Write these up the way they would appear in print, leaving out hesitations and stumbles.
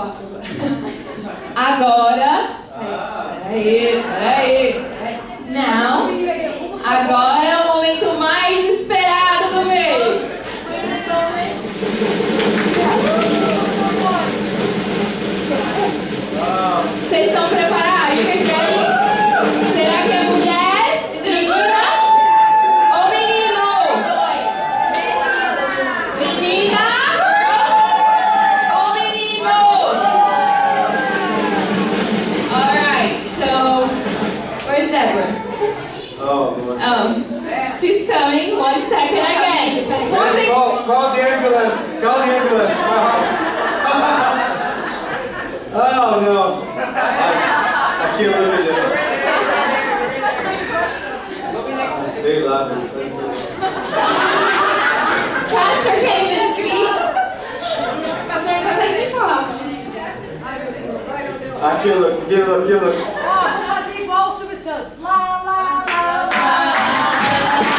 faço agora? Agora. Peraí. Não. Agora é o momento mais esperado do mês. Vocês estão preparados? Será que é mulher, menina ou menino? Menina ou menino? Alright, so where's Deborah? Oh, she's coming. 1 second again. Call the ambulance. Call the ambulance. Oh no. I can't live in this. Sei lá, Pastor can't even speak. Pastor não consegue nem falar. Aquilo. Ó, vou fazer igual o Silvio Santos. Lá, lá, lá, lá.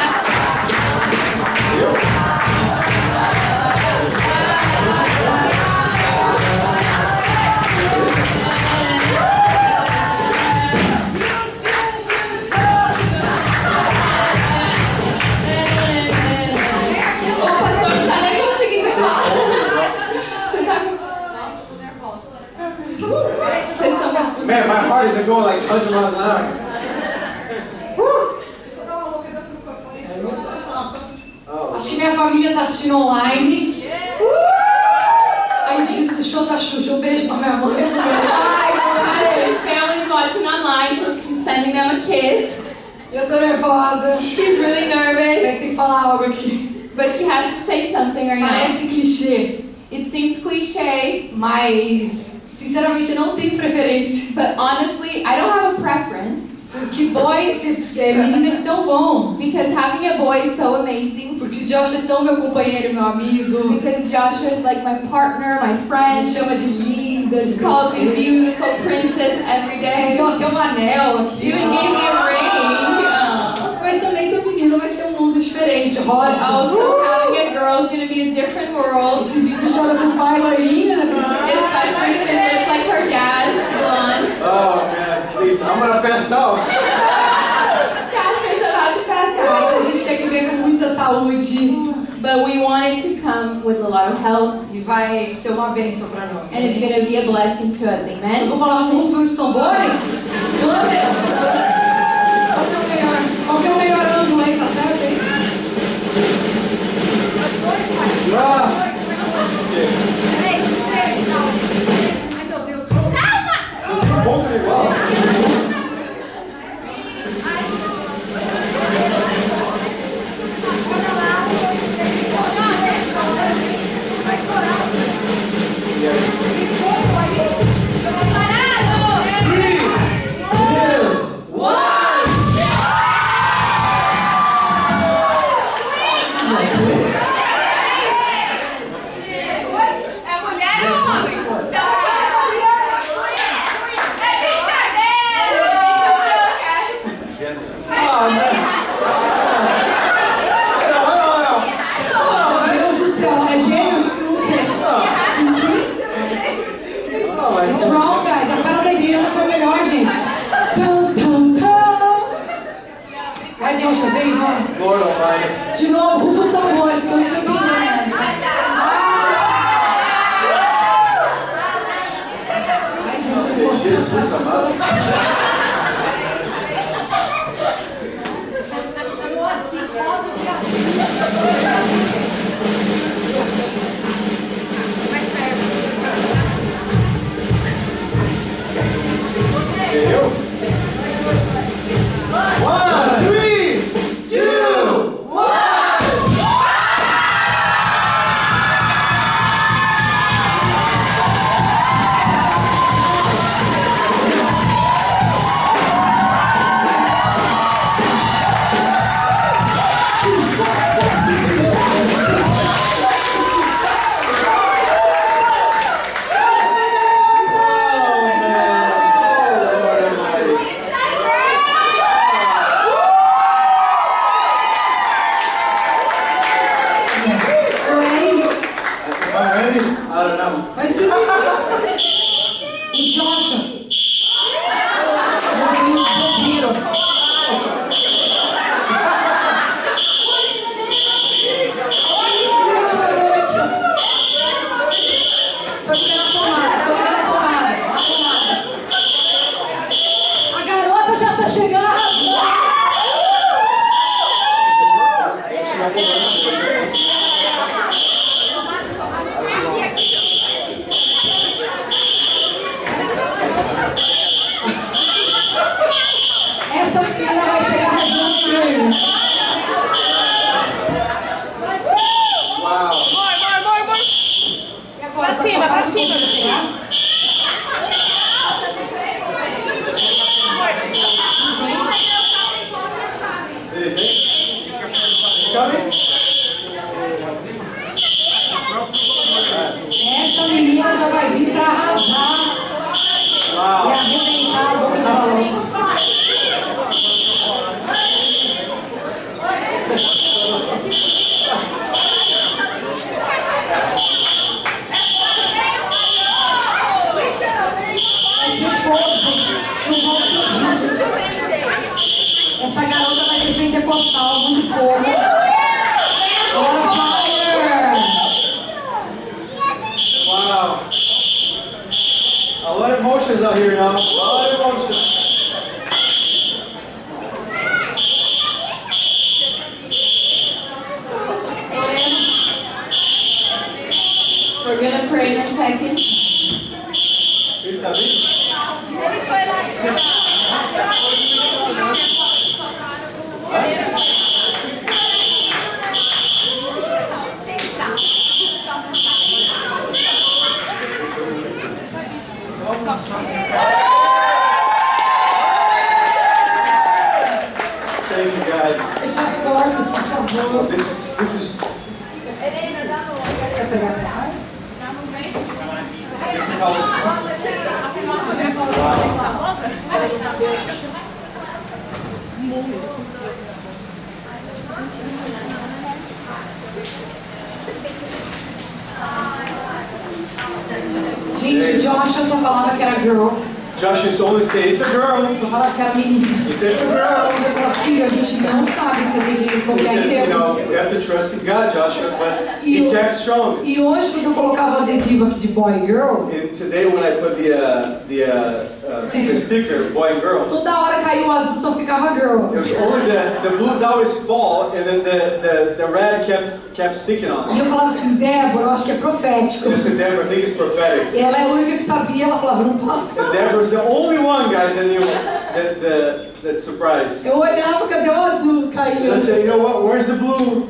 Man, my heart isn't going like 100 miles an hour. Acho que minha família tá assistindo online. Aí diz, o show da Xuxa. Um beijo pra minha mãe. Pastor's family's watching online, so she's sending them a kiss. Eu tô nervosa. She's really nervous, Mas tem que falar algo aqui. but she has to say something right now. Parece clichê, It seems cliche, mas sinceramente eu não tenho preferência. but honestly, I don't have a preference. Porque menino é tão bom. Because having a boy is so amazing. Porque o Josh é tão meu companheiro, meu amigo. Because Joshua is like my partner, my Me friend. chama de linda, de Calls me princesa. beautiful princess every day. Então aqui é um anel aqui. Even gave me a ring. Mas também teu menino vai ser um mundo diferente, rosa. Also, having a girl is going to be a different world. Esse bicho chora com o pai loirinha, né, princesa? Especially if it looks like her dad, blonde. Oh man, please, I'm gonna pass out. Casper's about to pass Mas out. a gente quer que venha com muita saúde But we wanted to come with a lot of help, e vai ser uma bênção pra nós. and it's going to be a blessing to us. Eu Amen. vou falar um rufo os tambores. Câmeras. Qual que é o melhor ângulo aí, tá certo aí? Ai meu Deus. Calma! Ponto igual. Vai estourar. Parado! 3, 2, 1. É mulher ou homem? É brincadeira! Oh, Meu Deus do céu, é gêmeos? Não sei. It's wrong, guys. A cara da igreja não foi melhor, gente. Tum, tum, tum. Vai, Joshua, vem, vamos. Lord Almighty. De novo, rufa os tambores, porque eu não tô entendendo. Ai, gente, eu gosto. Jesus amado. Nossa, rosa que assim. Mais perto. Eu? 1, 3, 2, 1. Ready? Am I ready? I don't know. Vai ser. cima, pra cima. Essa menina já vai vir pra arrasar e arrebentar a boca do balão. Vai ser fogo, não vão sentir. Essa garota vai ser pentecostal, muito fogo. Bora, fire! Wow. A lot of emotions out here, y'all. A lot of emotions. We're gonna pray in a second. Ele tá bem? Thank you guys. Fecha as portas, por favor. This is Quer pegar a pai? how. Gente, o Joshua só falava que era girl. Josh used to only say, it's a girl. Só falava que era menina. He said, it's a girl. Você fala, filho, a gente não sabe se tem que He confiar em said, Deus. you have to trust in God, Joshua, but he kept strong. E hoje, quando eu colocava adesivo aqui de boy e girl, And today when I put the sticker, boy and girl, toda hora caiu o azul, só ficava girl. it was only the blues always fall, and then the red kept sticking on. E eu falava assim, Débora, eu acho que é profético. And I said, Deborah, I think it's prophetic. E ela é a única que sabia, ela falava, não posso And falar. Deborah's the only one, guys, that knew that surprise. Eu olhava, cadê o azul? And Caiu. I said, you know what? Where's the blue?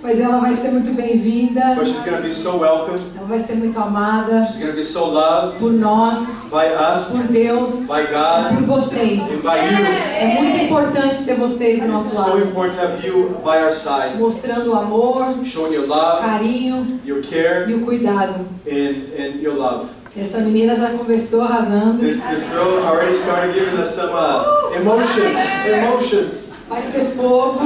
Mas ela vai ser muito bem-vinda. But she's gonna be so welcome. Ela vai ser muito amada She's gonna be so loved por nós, by us, por Deus, by e God, por vocês. and by you. É muito importante ter vocês do It's nosso so lado, important to have you by our side, mostrando o amor, showing your o love, carinho your care, e o cuidado. and your love. Essa menina já começou arrasando. This girl already started giving us some emotions. Vai ser fogo,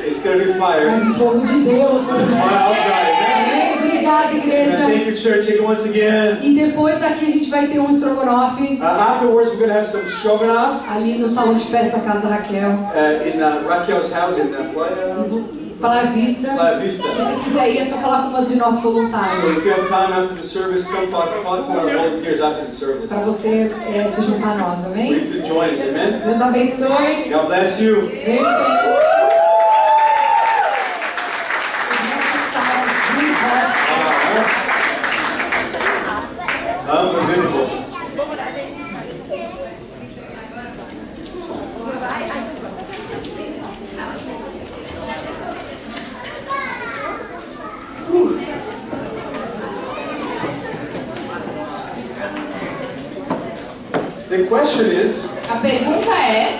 It's gonna be fire. mas o fogo de Deus. Wow, God, amen. Amém? Obrigada, igreja. Thank you, church. Take it once again. E depois daqui a gente vai ter um estrogonofe Afterwards, we're gonna have some stroganoff ali no salão de festa da casa da Raquel. in Raquel's house in Playa Vista. Playa Vista. Se você quiser ir, é só falar com umas de nossos So voluntários. if you have time after the service, come talk to our volunteers after the service. Para você se juntar a nós, For amém? you to join us, amen? Deus abençoe. God bless you. Vem, Unbelievable. The question is, A pergunta é,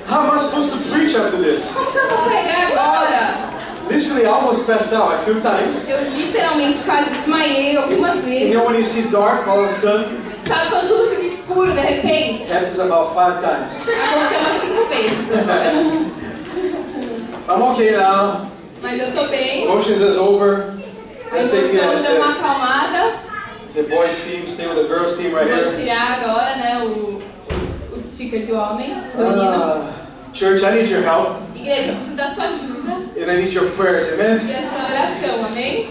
how am I supposed to preach after this? como que eu vou pregar agora? Literally, I almost passed out a few times. Eu literalmente quase desmaiei algumas You vezes. know when you see dark all of a sudden? Sabe quando tudo fica escuro de repente? It happens about 5 times. Aconteceu umas 5 vezes agora. I'm okay now. Mas eu tô bem. Emotions is over. A Let's take emoção deu uma the acalmada. boys team, stay with the girls team right Vou here. tirar agora, né, o sticker de homem, do menino. Church, I need your help. Igreja, eu preciso da sua ajuda And I need your prayers, amen? e a sua oração, amém?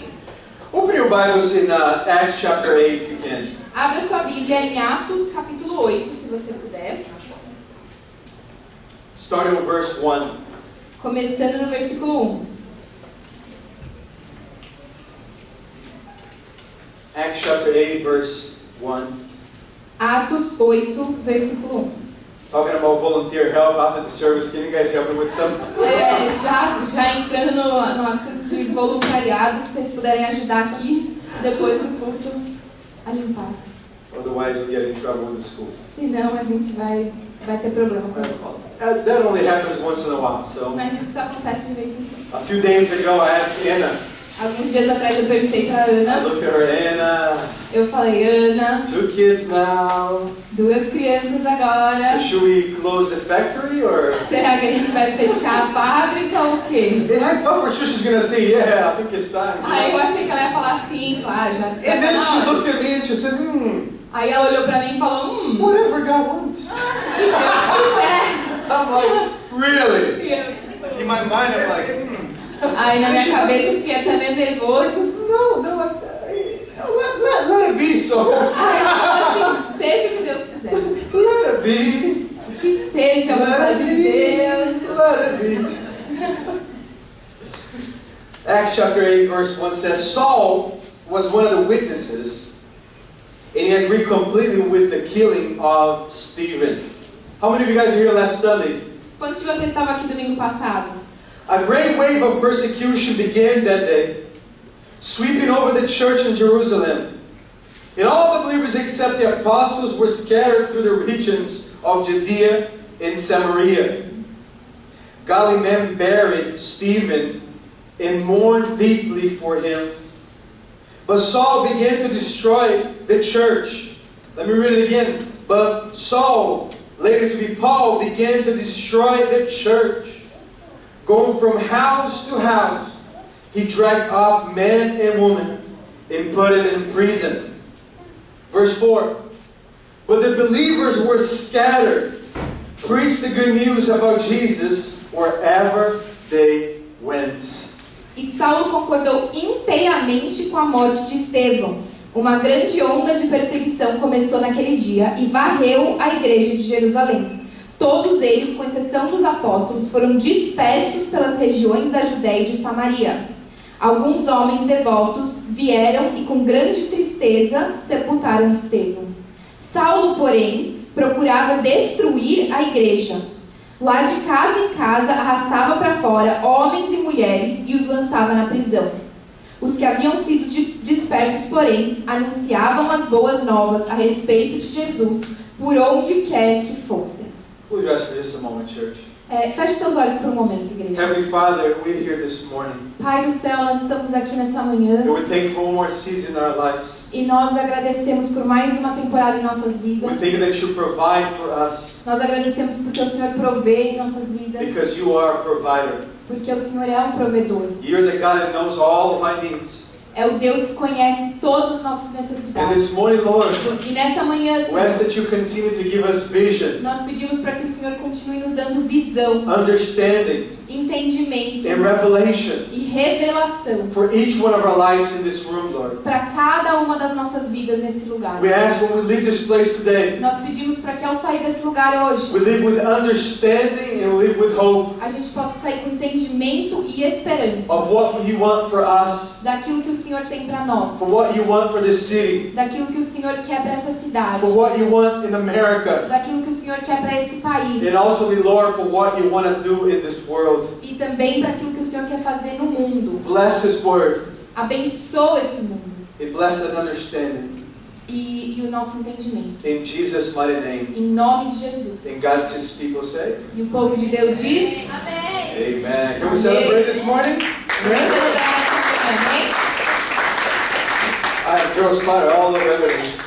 Open your Bibles in Acts chapter 8 if you can. Abra sua Bíblia em Atos, capítulo 8, se você puder. Starting with verse 1. Começando no versículo 1. Acts chapter 8, verse 1. Atos 8, versículo 1. Talking about volunteer help after the service. Can you guys help me with some? Já entrando no assunto de voluntariado, se vocês puderem ajudar aqui. depois do culto, a limpar. Otherwise, we get in trouble with the school. Senão a gente vai ter problema com a escola. That only happens once in a while. So, Mas isso acontece de vez em quando. a few days ago, I asked Anna. Alguns dias atrás eu perguntei pra I Ana, looked at her, Anna, eu falei, Ana, 2 kids now. 2 crianças agora, So should we close the factory or? será que a gente vai fechar a fábrica ou o quê? And I thought for sure she's gonna say, yeah, I think it's time. Aí eu achei que ela ia falar assim, claro, já And tá then na she hora. looked at me and she said, Aí ela olhou pra mim e falou, whatever God wants. que Deus quiser. I'm like, really? E eu, In my mind, I'm like, Aí na minha She's cabeça eu fiquei até meio nervoso. Let it be so. Aí ela falou assim, seja o que Deus quiser. Let it be. Que seja a vontade de Deus. Let it be. Acts chapter 8 verse 1 says, Saul was one of the witnesses, and he agreed completely with the killing of Stephen. How many of you guys were here last Sunday? Quantos de vocês estavam aqui domingo passado? A great wave of persecution began that day, sweeping over the church in Jerusalem. And all the believers except the apostles were scattered through the regions of Judea and Samaria. Godly men buried Stephen and mourned deeply for him. But Saul began to destroy the church. Let me read it again. But Saul, later to be Paul, began to destroy the church. Going from house to house, he dragged off men and women and put them in prison. Verse 4. But the believers were scattered, preached the good news about Jesus wherever they went. E Saulo concordou inteiramente com a morte de Estevão. Uma grande onda de perseguição começou naquele dia e varreu a igreja de Jerusalém. Todos eles, com exceção dos apóstolos, foram dispersos pelas regiões da Judéia e de Samaria. Alguns homens devotos vieram e com grande tristeza sepultaram Estevão. Saulo, porém, procurava destruir a igreja. Lá de casa em casa arrastava para fora homens e mulheres e os lançava na prisão. Os que haviam sido dispersos, porém, anunciavam as boas novas a respeito de Jesus por onde quer que fossem. Would you ask for just a moment, church? Feche seus olhos por um momento, igreja. Heavenly Father, we're here this morning. Pai do céu, nós estamos aqui nessa manhã And we're thankful for one more season in our lives. e nós agradecemos por mais uma temporada em nossas We vidas. thank you that you provide for us Nós agradecemos porque o Senhor provê em nossas vidas, because you are a provider. porque o Senhor é um provedor. You're the God that knows all of my needs. É o Deus que conhece todas as nossas And necessidades. this morning, Lord, E nessa manhã, we ask Senhor, that you continue to give us vision, nós pedimos para que o Senhor continue nos dando visão, understanding, entendimento and revelation e revelação for each one of our lives in this room, Lord. para cada uma das nossas vidas nesse lugar. We ask when we leave this place today, Nós pedimos para que ao sair desse lugar hoje, we live with understanding and live with hope a gente possa sair com entendimento e esperança of what you want for us, daquilo que o Senhor tem para nós, for what you want for this city, daquilo que o Senhor quer para essa cidade, for what you want in America, daquilo que o Senhor quer para esse país and ultimately, Lord, for what you want to do in this world. e também para aquilo que o Senhor quer fazer no mundo. Bless His Word Abençoa esse mundo and bless an understanding. e o nosso entendimento. In Jesus' mighty name. Em nome de Jesus. And God's people say, E o povo de Deus diz: Amen. Can we celebrate this morning? Vamos Amen. celebrar essa manhã, amém? I have girl splatter all over everything.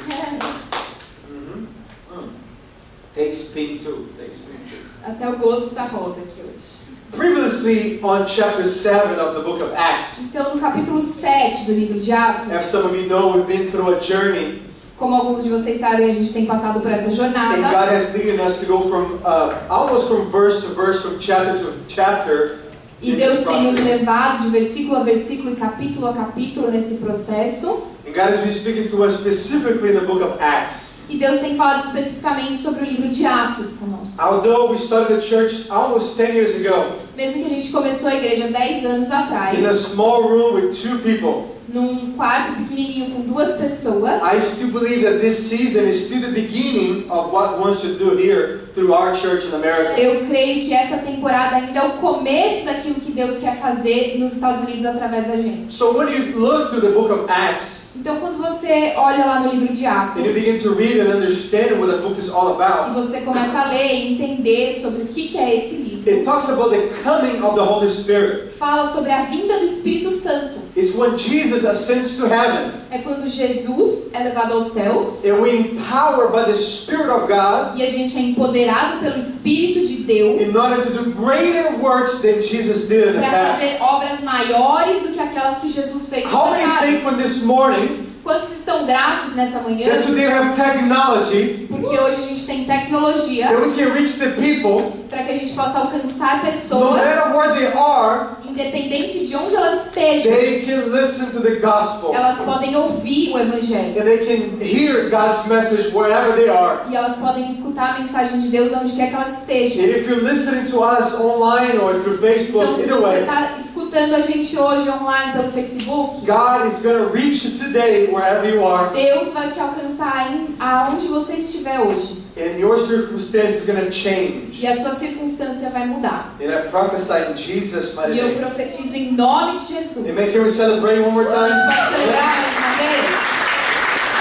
Taste pink too. Taste pink too. Até o gosto está rosa aqui hoje. Previously on chapter 7 of the book of Acts, Então, no capítulo 7 do livro de Atos, as some of you know, we've been through a journey, como alguns de vocês sabem, a gente tem passado por essa and jornada. God has leading us to go from almost from verse to verse, from chapter to chapter. E in Deus this tem nos process. levado de versículo a versículo e capítulo a capítulo nesse processo. And God has been speaking to us specifically in the book of Acts. E Deus tem falado especificamente sobre o livro de Atos conosco. Although we started the church almost 10 years ago, Mesmo que a gente começou a igreja 10 anos atrás, in a small room with 2 people, num quarto pequenininho com 2 pessoas, I still believe that this season is still the beginning of what wants to do here through our church in America. eu creio que essa temporada ainda é o começo daquilo que Deus quer fazer nos Estados Unidos através da gente. So when you look through the book of Acts, Então, quando você olha lá no livro de Atos, and you begin to read and understand what the book is all e about, você começa a ler e entender sobre o que é esse livro, it talks about the coming of the Holy Spirit. fala sobre a vinda do Espírito Santo. It's when Jesus ascends to heaven, É quando Jesus é levado aos céus and we empowered by the Spirit of God e a gente é empoderado pelo Espírito de Deus in order to do greater works than Jesus did in the para past. fazer obras maiores do que aquelas que Jesus fez no How many passado. thankful this morning Quantos estão gratos nessa manhã? that today we have technology Porque hoje a gente tem tecnologia that we can reach the people para que a gente possa alcançar no pessoas, matter where they are. independente de onde elas estejam. They can listen to the gospel Elas podem ouvir o Evangelho. and they can hear God's message wherever they are. E elas podem escutar a mensagem de Deus onde quer que elas estejam. And if you're listening to us online or through Então, Facebook, se either você way, está escutando a gente hoje online pelo Facebook, God is going to reach you today wherever you are. Deus vai te alcançar aonde você estiver hoje. And your circumstance is going to change. E a sua circunstância vai mudar. And I prophesy in Jesus' mighty E eu name. profetizo em nome de Jesus. Amen. Can we celebrate one more A gente time? pode celebrar mais uma vez?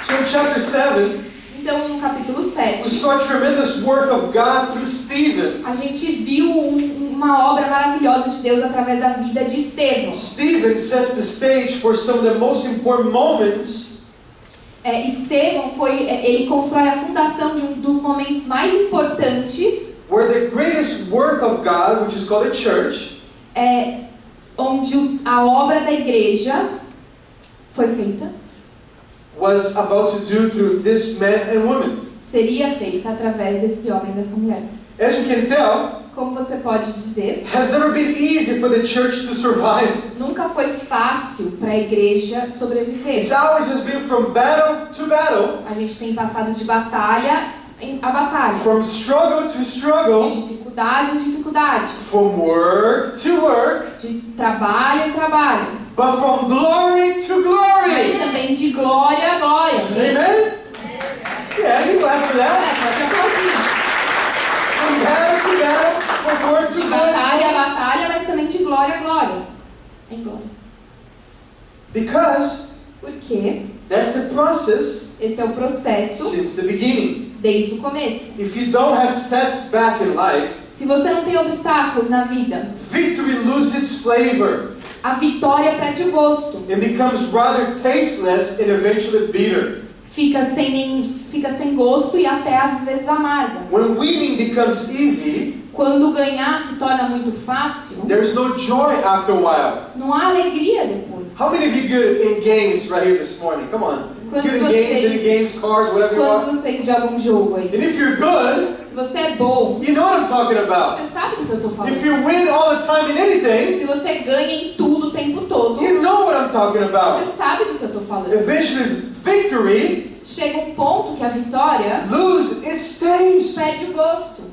So in chapter 7, Então, no capítulo we 7, saw a tremendous work of God through Stephen. a gente viu uma obra maravilhosa de Deus através da vida de Estevão. Stephen sets the stage for some of the most important moments Estevão ele constrói a fundação de um dos momentos mais importantes, where the greatest work of God, which is called the church, onde a obra da igreja foi feita, was about to do through this man and woman. seria feita através desse homem e dessa mulher. As you can tell, Como você pode dizer, has never been easy for the church to survive. nunca foi fácil para a igreja sobreviver. It's always has been from battle to battle, A gente tem passado de batalha a batalha, from struggle to de struggle, dificuldade em dificuldade, from work to work, de trabalho em trabalho, but from glory to mas glory. também de glória a glória. Amen? Yeah, you clap for that. Pode aplaudir. From battle to battle, from word to De word. batalha a batalha, mas também de glória a glória. Em glória. Because Porque that's the process esse é o processo since the beginning. desde o começo. If you don't have setbacks in life, Se você não tem obstáculos na vida, victory loses its flavor a vitória perde o gosto. and becomes rather tasteless and eventually bitter. Fica sem gosto e até às vezes amarga. When winning becomes easy, Quando ganhar se torna muito fácil, there's no joy after a while. não há alegria depois. How many of you good in games right here this morning? Come on. Good in games, any games, cards, whatever you Quantos want. vocês jogam jogo aí? And if you're good, Se você é bom, you know what I'm talking about. você sabe do que eu estou falando. If you win all the time in anything, Se você ganha em tudo o tempo todo, you know what I'm talking about. você sabe do que eu estou falando. Eventually, victory Chega um ponto que a vitória loses its taste. perde o gosto.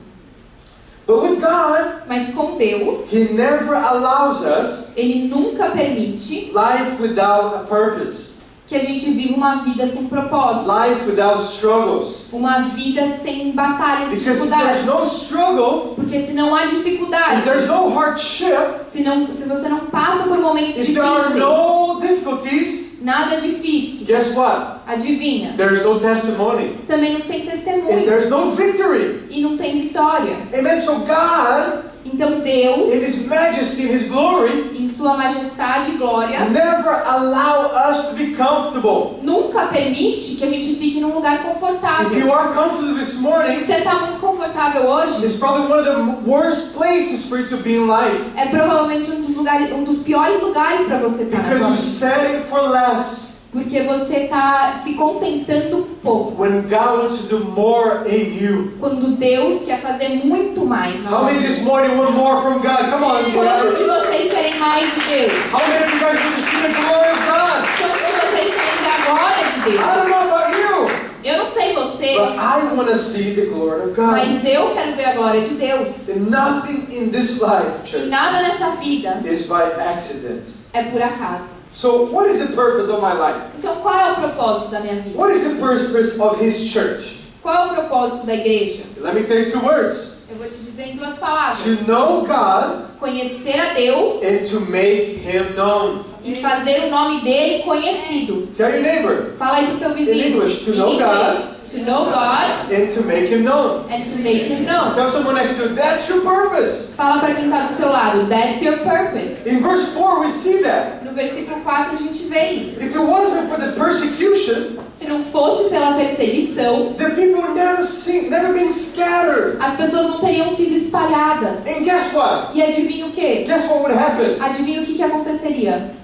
But with God, Mas com Deus, He never allows us Ele nunca permite life without a purpose, que a gente viva uma vida sem propósito. life without struggles. Uma vida sem batalhas e Because if dificuldades. there's no struggle, Porque se não há if dificuldade, there's no hardship, se você não passa por momentos if there are difíceis, no difficulties, nada difícil, guess what? adivinha? There's no testimony Também não tem and testemunho there's no victory. e não tem vitória. Amen. So God, Então Deus, in His majesty, in His glory, em sua majestade e glória, never allow us to be comfortable. nunca permite que a gente fique num lugar If you confortável. are comfortable this Se morning, você está muito confortável hoje, it's probably one of the worst places for you to be in life é provavelmente um dos piores lugares para você estar because you're agora. setting for less Porque você está se contentando pouco. when God wants to do more in you. Quando Deus quer fazer muito mais na How nossa many vida. this morning want more from God? Come on, Quantos de guys. vocês querem mais de Deus? How many of you guys want to see the glory of God? Quantos de vocês querem ver a glória de I Deus? don't know about you, Eu não sei você, but I want to see the glory of God. mas eu quero ver a glória de Deus. And nothing in this life, E church, nada nessa vida is by accident. é por acaso. So, what is the purpose of my life? Então qual é o propósito da minha vida? What is the purpose of His church? Qual é o propósito da igreja? Let me tell you two words. Eu vou te dizer em 2 palavras. To know God Conhecer a Deus and to make Him known. E fazer o nome dele conhecido. Tell your neighbor. Fala aí pro seu vizinho. In English, to Em know inglês, God. To know God And to make Him known. and to make Him known. Tell someone next to you, that's your purpose. Fala para quem está do seu lado. That's your purpose. In verse 4, we see that. No versículo 4 a gente vê isso. If it wasn't for the persecution, Se não fosse pela perseguição, the people would never been scattered. as pessoas não teriam sido espalhadas. And guess what? E adivinha o quê? Guess what would happen? Adivinha o que aconteceria?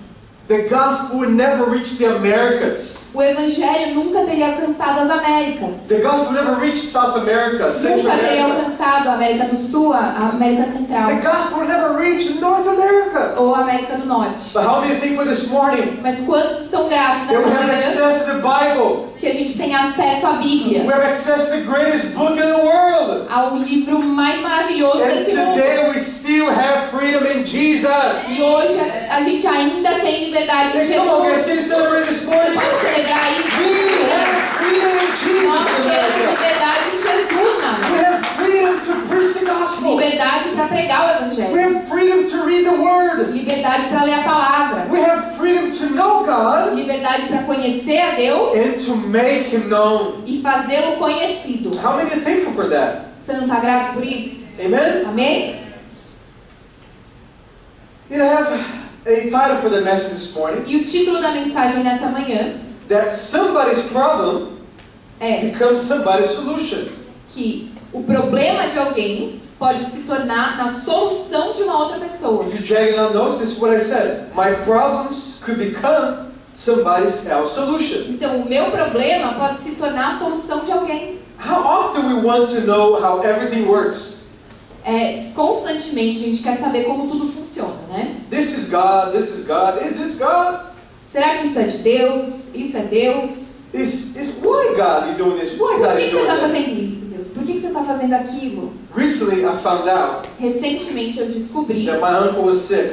The gospel would never reach the Americas. O evangelho nunca teria alcançado as Américas. The gospel would never reach South America, Central Nunca teria America. alcançado a América do Sul, a América Central The gospel would never reach North America. ou a América do Norte. But how many think for this morning Mas quantos estão gratos that nessa we have manhã access to the Bible? que a gente tem acesso à We Bíblia, have access to the greatest book in the world. ao livro mais maravilhoso And desse mundo. today we still have freedom in Jesus. E hoje a gente ainda tem liberdade em Hey, come on, guys, Jesus. can you celebrate this morning? Vamos celebrar isso. We have freedom in Jesus. Nós in temos America. liberdade em Jesus, We Nana. have freedom to preach the gospel. Liberdade para pregar o We Evangelho. have freedom to read the Word. Liberdade para ler a palavra. We have freedom to know God Liberdade para conhecer a Deus and to make Him known. e fazê-lo conhecido. How many are thankful for that? Você não está grato por isso? Amen? Amém? You know, I have a title for the message this morning. E o título da mensagem nessa manhã That somebody's problem é becomes somebody's solution. que o problema de alguém pode se tornar na solução de uma outra pessoa. If you're dragging on notes, this is what I said. My problems could become somebody else's solution. Então, o meu problema pode se tornar a solução de alguém. How often we want to know how everything works? Constantemente a gente quer saber como tudo funciona, né? This is God, this is God, is this God? Será que isso é de Deus? Isso é Deus? Why God you doing this? Why Por God que you você doing está that? fazendo isso, Deus? Por que você está fazendo aquilo? Recently I found out Recentemente eu descobri that my uncle was sick.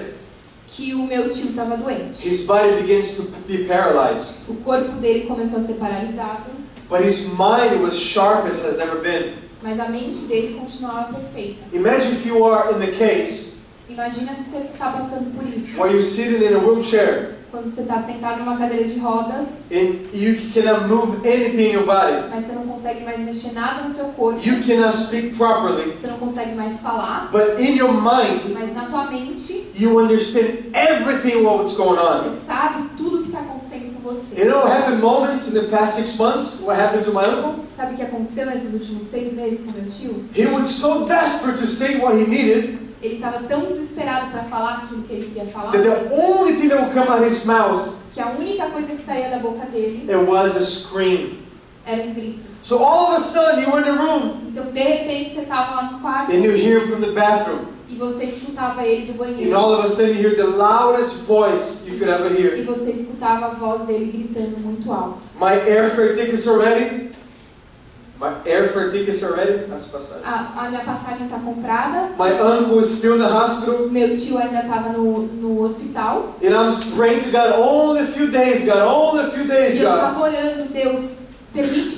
que o meu tio estava doente. His body begins to be paralyzed. O corpo dele começou a ser paralisado, But his mind was sharp as it has never been. mas a mente dele continuava perfeita. Imagine if you are in the case Imagina se você está passando por isso. where you're sitting in a wheelchair Quando você está sentado numa cadeira de rodas, and you cannot move anything in your body. mas você não consegue mais mexer nada no teu corpo, You cannot speak properly. você não consegue mais falar, But in your mind, mas na tua mente you understand everything what's going on. você sabe tudo o que está acontecendo com você. You know what happened moments in the past 6 months? What happened to my uncle? Sabe o que aconteceu nesses últimos 6 meses com meu tio? He was so desperate to say what he needed Ele estava tão desesperado para falar aquilo que ele queria falar, that the only thing that would come out of his mouth, que a única coisa que saía da boca dele it was a scream. era um grito. So all of a sudden you were in the room Então, de repente, você estava lá no quarto and you hear him from the bathroom. e você escutava ele do And banheiro. all of a sudden you hear the loudest voice you could ever E hear. você escutava a voz dele gritando muito alto. My airfare tickets are ready. My airfare tickets are ready. That's passagem. A minha passagem está comprada. My uncle is still in the hospital. Meu tio ainda estava no hospital. And I'm praying to God, only a few days, God, only a few days, E eu God. estava orando, Deus, permite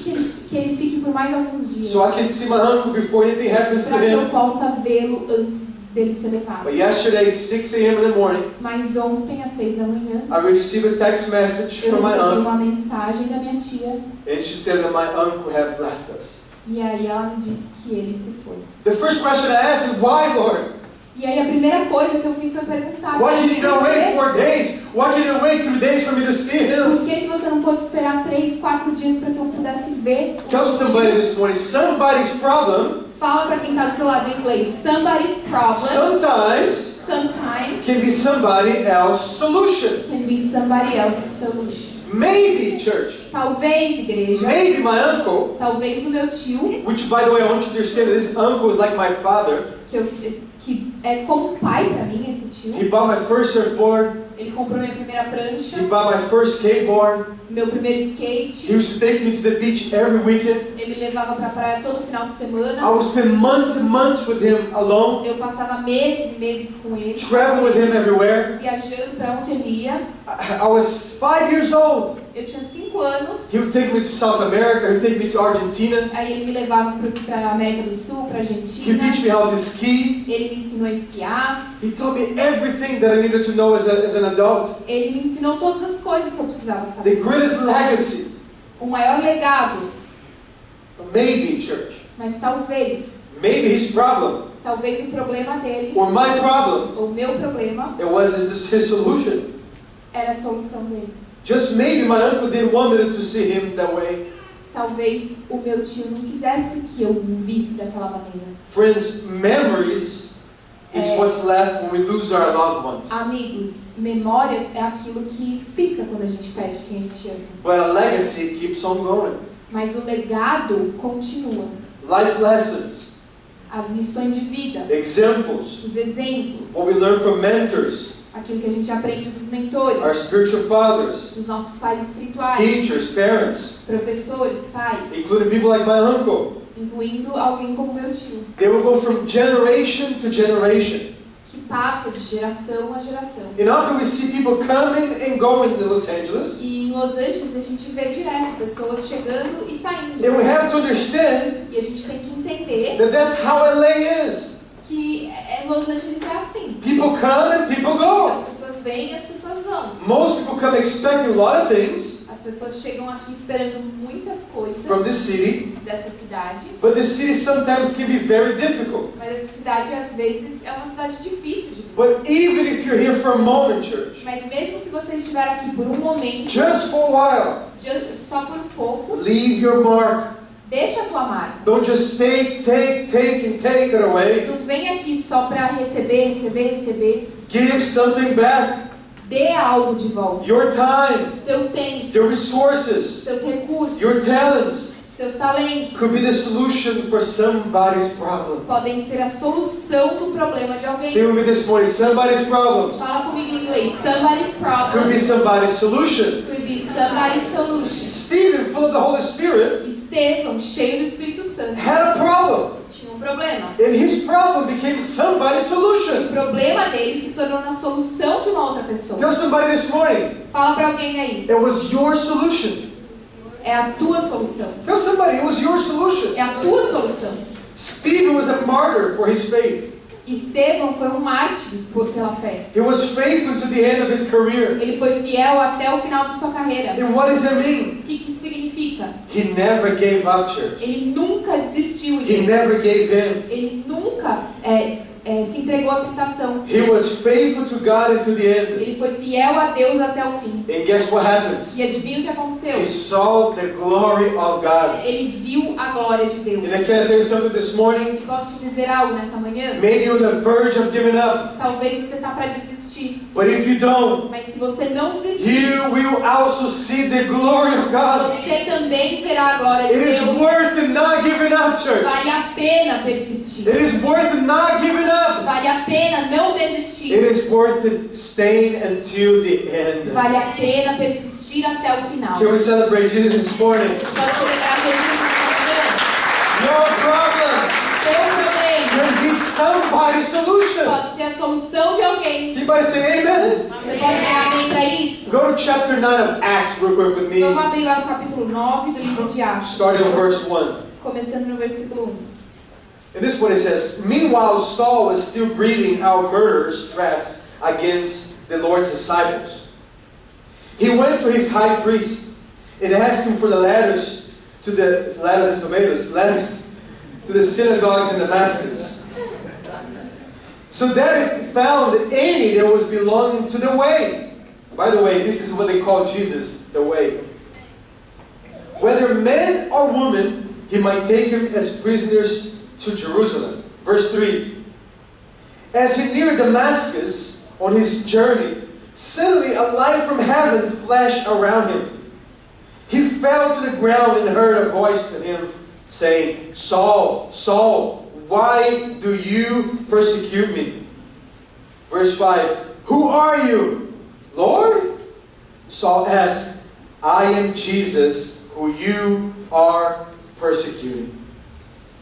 que ele fique por mais alguns dias. So I can see my uncle before anything happens to Para que eu him. possa vê-lo antes dele ser levado. But yesterday, 6 a.m. in the morning, Mas ontem, às 6 da manhã, I received a text message eu from my recebi aunt, uma mensagem da minha tia. and she said that my uncle had left us. E aí ela me disse que ele se foi. The first question I asked is, why, Lord? E aí a primeira coisa que eu fiz foi perguntar: Why Deus, can you not wait 4 days? Why can you wait 3 days for me to see him? por que você não pôde esperar 3, 4 dias para que eu pudesse ver? o Tell meu tio? somebody this morning, somebody's problem Fala para quem está do seu lado em inglês. Somebody's problem sometimes sometimes can be somebody else's solution. can be somebody else's solution. Maybe, church, Talvez, igreja, maybe my uncle, talvez o meu tio, which by the way, I want you to understand that this uncle is like my father. que é como um pai para mim, esse tio. He bought my first surfboard. Ele comprou minha primeira prancha, He bought my first skateboard. meu primeiro He skate. used to take me to the beach every weekend. Ele me levava para a praia todo final de I semana. would spend months and months with him alone, Eu passava meses e meses com ele, travel with him everywhere. viajando para onde ele ia. I was 5 years old. Eu tinha 5 anos. He would take me to South America. He would take me to Argentina. Aí ele me levava para a América do Sul, para a He would Argentina. teach me how to ski. Ele me ensinou a esquiar. He taught me everything that I needed to know as an adult. Ele me ensinou todas as coisas que eu precisava The saber. greatest legacy, O maior legado, maybe, church, mas talvez maybe his problem, o problema dele, or my problem, ou o meu problema, it was his solution. era a solução dele. Just maybe my uncle didn't want me to see him that way. Talvez o meu tio não quisesse que eu o visse daquela maneira. Friends, memories, it's what's left when we lose our loved ones. Amigos, memórias é aquilo que fica quando a gente perde quem a gente ama. But a legacy keeps on going. Mas o legado continua. Life lessons, As lições de vida, examples, os exemplos, what we learn from mentors, aquilo que a gente aprende dos our mentores, spiritual fathers, dos nossos pais espirituais, teachers, parents, professores, pais, including people like my uncle. incluindo alguém como meu tio, They will go from generation to generation. que passa de geração a geração. And often we see people coming and going in Los Angeles. E em Los Angeles a gente vê direto pessoas chegando e saindo. And we have to understand E a gente tem que entender that that's how LA is. que Los Angeles é assim. People come and people go. As pessoas vêm e as pessoas vão. Most people come expecting a lot of things As pessoas chegam aqui esperando muitas coisas from this city, dessa cidade, but the city sometimes can be very difficult. mas essa cidade às vezes é uma cidade difícil de viver. But even if you're here for a moment, church, Mas mesmo se você estiver aqui por um momento, just for a só por um pouco, while, leave your mark. deixa a tua marca. Don't just take it away. Não vem aqui só para receber. Give something back. Dê algo de volta. Your time, Teu tempo, your resources, seus recursos, your talents seus talentos could be the solution for somebody's problem. podem ser a solução do problema de Say alguém. with me this morning, somebody's problems Fala comigo em inglês. Somebody's could problem be somebody's solution. could be somebody's solution. Stephen, full of the Holy Spirit, Estevão, cheio do Espírito Santo, had a problem. tinha um problema. And his problem became somebody's O solution. problema dele se tornou na solução de uma outra pessoa. Tell somebody this morning, Fala para alguém aí. it was your solution. É a tua solução. Tell somebody, it was your solution. É a tua solução. Stephen was a martyr for his faith. Estevão foi um mártir pela fé. He was faithful to the end of his career. Ele foi fiel até o final de sua carreira. And what does that mean? O que isso significa? He never gave up, church. Ele nunca desistiu. He never gave in. Ele nunca se entregou à tentação. He was faithful to God until the end. Ele foi fiel a Deus até o fim. And guess what happens? E adivinha o que aconteceu? He saw the glory of God. Ele viu a glória de Deus. And I can tell you something this morning. E posso te dizer algo nessa manhã? Maybe you're on the verge of giving up. Talvez você está para desistir. But if you don't, Mas se você não desistir, you will also see the glory of God. você também verá a glória de It is Deus. worth it not giving up, church. Vale a pena persistir. It is worth it not giving up. Vale a pena não desistir. It is worth it staying until the end. Vale a pena persistir até o final. Can we celebrate Jesus this morning? Pode celebrar Jesus nessa Your problem manhã. Seu problema can be somebody's solution. pode ser a solução de alguém. Anybody say amen? Você pode dizer amém para isso? Go to chapter 9 of Acts real quick with me, Vamos abrir lá no capítulo 9 do livro de Atos, starting in verse 1. começando no versículo 1. And this is what it says. Meanwhile, Saul was still breathing out murderous threats against the Lord's disciples. He went to his high priest and asked him for the letters to the synagogues in Damascus, so that if he found any that was belonging to the way. By the way, this is what they call Jesus, the way. Whether man or woman, he might take him as prisoners to Jerusalem. Verse 3. As he neared Damascus on his journey, suddenly a light from heaven flashed around him. He fell to the ground and heard a voice to him saying, Saul, Saul, why do you persecute me? Verse 5. Who are you, Lord? Saul asked, I am Jesus, who you are persecuting.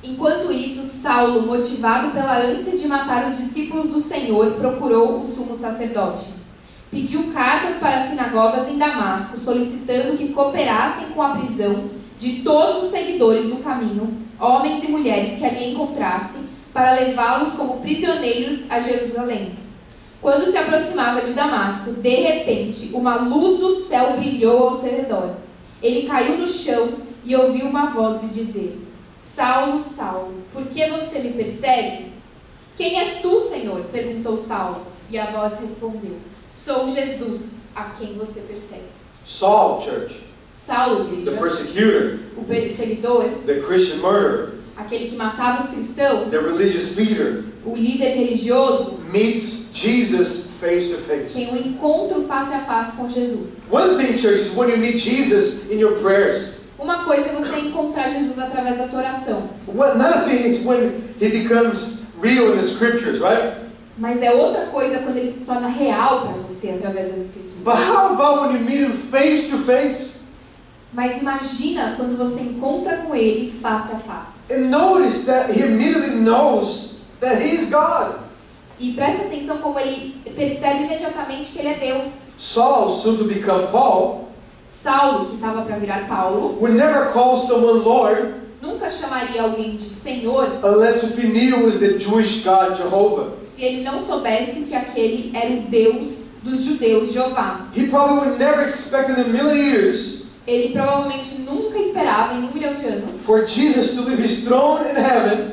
Enquanto isso, Saulo, motivado pela ânsia de matar os discípulos do Senhor, procurou o sumo sacerdote. Pediu cartas para as sinagogas em Damasco, solicitando que cooperassem com a prisão de todos os seguidores do caminho, homens e mulheres que ali encontrasse, para levá-los como prisioneiros a Jerusalém. Quando se aproximava de Damasco, de repente, uma luz do céu brilhou ao seu redor. Ele caiu no chão e ouviu uma voz lhe dizer: Saulo, Saulo, por que você me persegue? Quem és tu, Senhor? Perguntou Saulo. E a voz respondeu: Sou Jesus, a quem você persegue. Saul, church, Saulo, the igreja, persecutor, o perseguidor, the Christian murderer, aquele que matava os cristãos, the religious leader, o líder religioso, meets Jesus face to face. tem um encontro face a face com Jesus. One thing, church, is when you meet Jesus in your prayers. Uma coisa é você encontrar Jesus através da tua oração. Another thing is when he becomes real in the scriptures, right? Mas é outra coisa quando ele se torna real para você através das escrituras. But how about when you meet him face to face? Mas imagina quando você encontra com ele face a face. And notice that he immediately knows that he's God. E presta atenção como ele percebe imediatamente que ele é Deus. Saul, soon to become Paul, Saulo, que estava para virar Paulo, would never call someone Lord nunca chamaria alguém de Senhor unless if he knew it was the Jewish God Jehovah. se ele não soubesse que aquele era o Deus dos judeus, Jeová. He probably would never expect in a million years Ele provavelmente nunca esperava em 1 milhão de anos for Jesus to leave his throne in heaven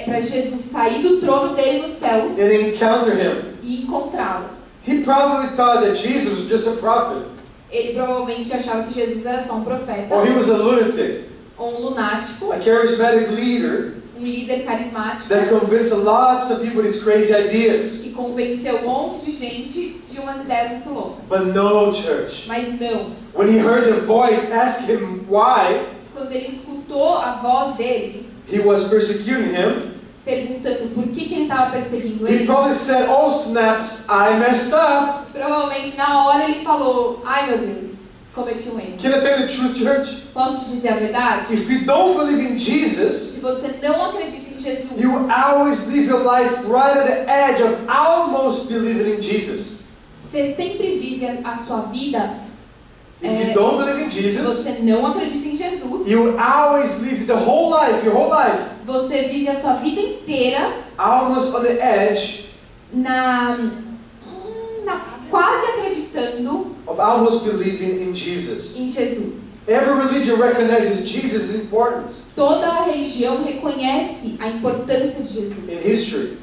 para Jesus sair do trono dele nos céus and encounter him. e encontrá-lo. He probably thought that Jesus was just a prophet, Ele provavelmente achava que Jesus era só um profeta, or he was a lunatic, ou um lunático, a charismatic leader um líder carismático that convinced lots of people with his crazy ideas. que convenceu um monte de gente de umas ideias muito loucas. But no, church. Mas não. When he heard the voice ask him why Quando ele escutou a voz dele he was persecuting him, perguntando por que ele estava perseguindo he ele, probably said, "Oh snaps, I messed up." provavelmente na hora ele falou: ai meu Deus, cometi um erro. Can I tell you the truth, church? Posso te dizer a verdade? If you don't believe in Jesus, Se você não acredita em Jesus, you always live your life right at the edge of almost believing in Jesus. você sempre vive a sua vida. If you don't believe in Se Jesus, você não acredita em Jesus, you always live the whole life, your whole life, você vive a sua vida inteira almost on the edge na quase acreditando of almost believing in Jesus. em Jesus. Every religion recognizes Jesus is important Toda a religião reconhece a importância de in Jesus history,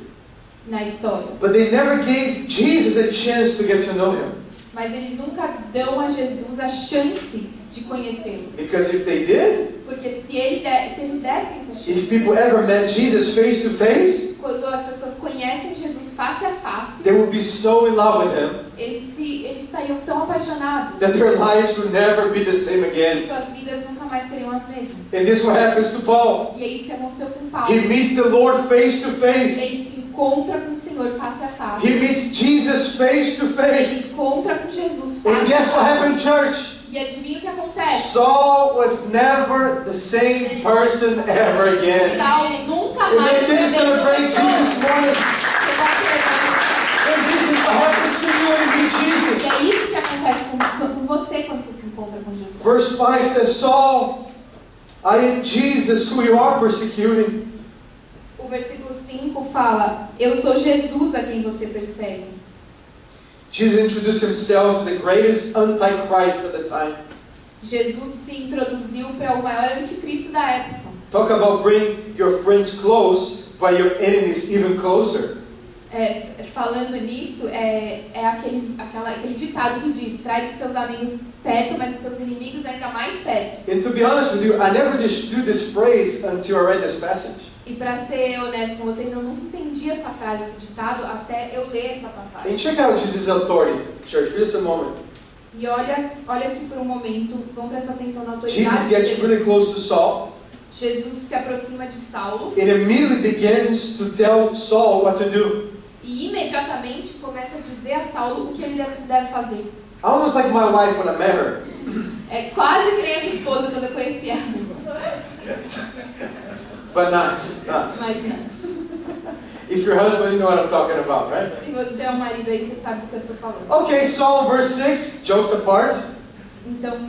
na história, but they never gave Jesus a chance to get to know him. mas eles nunca dão a Jesus a chance de conhecê-los. Because if they did, Porque se eles dessem essa chance, if people ever met Jesus face to face, quando as pessoas conhecem Jesus face a face, they would be so in love with him eles estariam tão apaixonados that their lives would never be the same que again. suas vidas nunca mais seriam as mesmas. And this is what happens to Paul. E é isso que aconteceu com Paulo. He meets the Lord face to face. Ele se encontra com o Senhor face a face. He meets Jesus face to Ele face. encontra com Jesus And face guess a what face. happened, church? E adivinha o que acontece? Saul was never the same person ever again. Saulo nunca And mais they foi a didn't mesma celebrate pessoa. Jesus morning. Você pode celebrar. And this is what happens to you when you meet E Jesus. é isso que acontece com você quando você se encontra com Jesus. Verse 5 says, Saul, I am Jesus who you are persecuting. O versículo 5 fala: eu sou Jesus a quem você persegue. Jesus introduced himself to the greatest antichrist of the time. Jesus se introduziu para o maior anticristo da época. Talk about bring your friends close, but your enemies even closer. Falando nisso, aquele ditado que diz: traz os seus amigos perto, mas os seus inimigos ainda mais perto. And to be honest with you, I never understood this phrase until I read this passage. E para ser honesto com vocês, eu nunca entendi essa frase, esse ditado, até eu ler essa passagem. And check out Jesus' authority, church, for just a moment. E olha aqui por um momento, vamos prestar atenção na autoridade. Jesus gets really close to Saul Jesus se aproxima de Saulo and immediately begins to tell Saul what to do. e imediatamente começa a dizer a Saulo o que ele deve fazer. Almost like my wife when I met her. É quase que nem a minha esposa quando eu conheci ela. But not. Mas não. If you're husband, you know what I'm talking about, right? Se você é um marido aí, você sabe do que eu estou falando. Okay, Saul, verse 6, jokes apart. Então,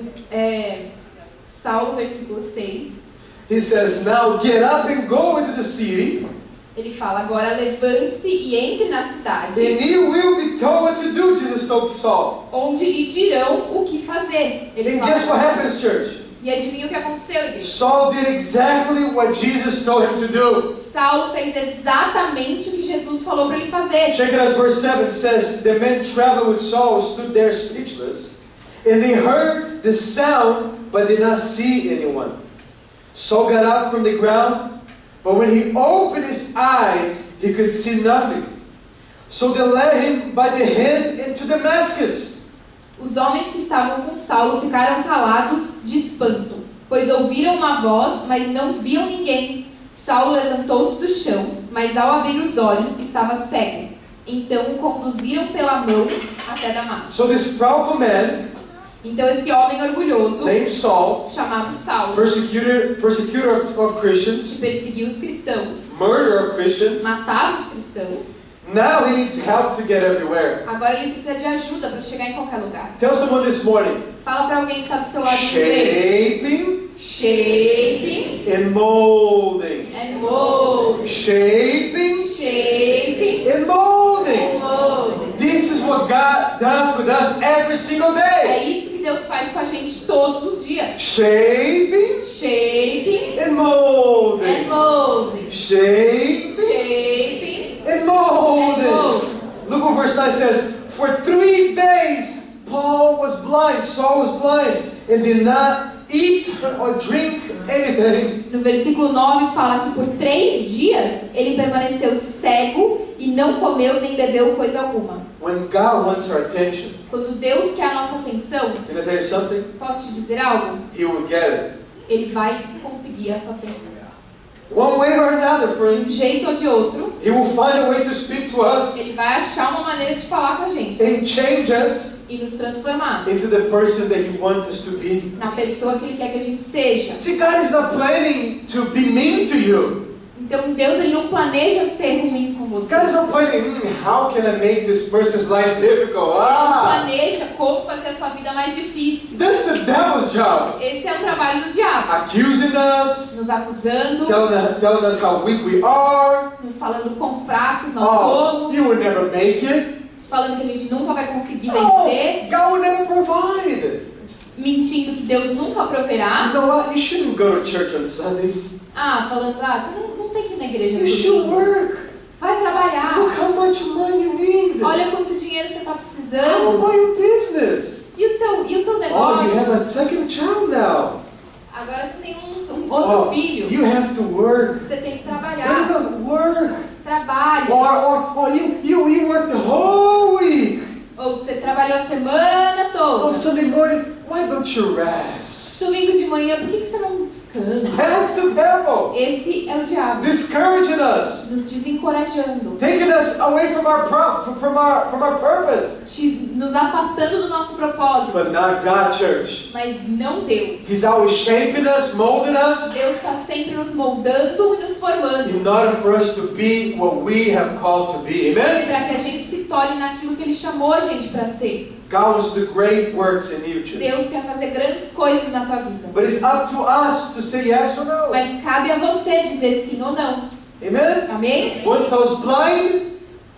Saulo, versículo 6. He says, now get up and go into the city. Ele fala, agora levante-se e entre na cidade, and you will be told what to do, Jesus told Saul. onde lhe dirão o que fazer. Ele And guess what fala. happens, church? E adivinha o que aconteceu, igreja? Saul did exactly what Jesus told him to do. Saulo fez exatamente o que Jesus falou para ele fazer. Check it out, verse 7 says, the men traveling with Saul stood there speechless, and they heard the sound, but did not see anyone. Saul got up from the ground, but when he opened his eyes, he could see nothing. So they led him by the hand into Damascus. Os homens que estavam com Saulo ficaram calados de espanto, pois ouviram uma voz, mas não viam ninguém. Saulo levantou-se do chão, mas ao abrir os olhos estava cego. Então o conduziram pela mão até Damasco. So this proudful man, Então esse homem orgulhoso, named Saul, chamado Saulo, persecutor of Christians, que perseguia os cristãos, murderer of Christians, matava os cristãos, now he needs help to get everywhere. agora ele precisa de ajuda para chegar em qualquer lugar. Tell someone this morning, Fala para alguém que está do seu lado em inglês. shaping Shaping and molding. and molding. Shaping Shaping and molding. and molding. This is what God does with us every single É day. isso que Deus faz com a gente todos os dias. Shaping Shaping and and molding. molding. Shaping Shaping and and molding. molding. Look what verse 9 says. For 3 days Paul was blind, Saul was blind, and did not eat or drink anything. No versículo 9 fala que por 3 dias ele permaneceu cego e não comeu nem bebeu coisa alguma. When God wants our attention, Quando Deus quer a nossa atenção, can I tell you something? posso te dizer algo? He will get it. Ele vai conseguir a sua atenção. One way or another, De um friends. jeito ou de outro, He will find a way to speak to us ele vai achar uma maneira de falar com a gente and change us e nos transformar into the person that He wants us to be. na pessoa que Ele quer que a gente seja. See, God is not planning to be mean to you. Então Deus ele não planeja ser ruim com você. God is not planning, how can I make this person's life difficult? Ele Ah, planeja como fazer a sua vida mais difícil. that's the devil's job. Esse é o trabalho do diabo. Accusing us, Nos acusando, telling us how weak we are. nos falando quão fracos nós Oh, somos, you will never make it. falando que a gente nunca vai conseguir Oh, vencer, God will never provide. mentindo que Deus nunca proverá. You know what? You shouldn't go to church on Sundays. Falando, você não tem que ir na igreja You should domingo. work. Vai trabalhar. Look how much money you need. Olha quanto dinheiro você está How precisando. about your business? E o seu Oh, you negócio? have a second child now. Agora você tem um outro Oh, filho. you have to work. Você tem que What trabalhar. about work? Trabalho. Or you work the whole week. Ou você trabalhou a semana On toda. Sunday morning, why don't you rest? Domingo de manhã, por que você não descansa? That's the devil. Esse é o diabo. Discouraging us. Nos desencorajando. Taking us away from our purpose. Nos afastando do nosso propósito. But not God, church. Mas não Deus. He's always shaping us, molding us, Deus está sempre nos moldando e nos formando. in order for us to be what we have called to be. Amen? Para que a gente se torne naquilo que Ele chamou a gente para ser. God wants to do great works in you, church. Deus quer fazer grandes coisas na tua vida. But it's up to us to say yes or no. Mas cabe a você dizer sim ou não. Amen? Amém? Once I was blind,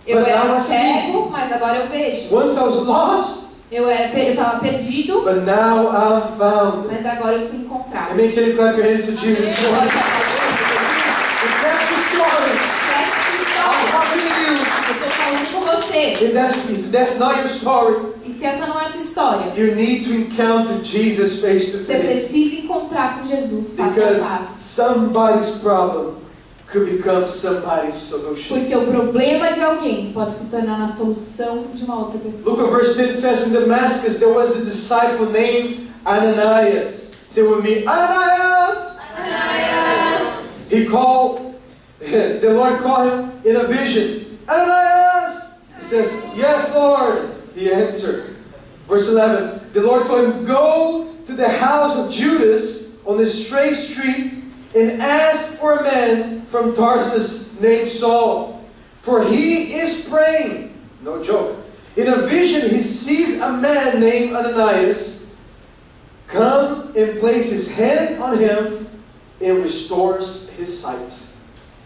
Eu but now era I see. cego, mas agora eu vejo. Once I was lost, Eu estava perdido, but now I'm found. mas agora eu fui encontrado. Amen. Can you clap your hands to Amém? Jesus? Glória a If Deus. that's the story, I'm talking to you. Eu estou falando com você. If that's not your story, E se essa não é a tua história, you need to encounter Jesus face to você face. precisa encontrar com Jesus face a Because face. somebody's problem could become somebody's solution. Porque o problema de alguém pode se tornar na solução de uma outra pessoa. Look what verse 10 says. In Damascus there was a disciple named Ananias. Say with me, Ananias! Ananias! The Lord called him in a vision. Ananias! He says, yes, Lord. He answered. Verse 11, the Lord told him, go to the house of Judas on the straight street and ask for a man from Tarsus named Saul. For he is praying. No joke. In a vision he sees a man named Ananias come and place his hand on him and restores his sight.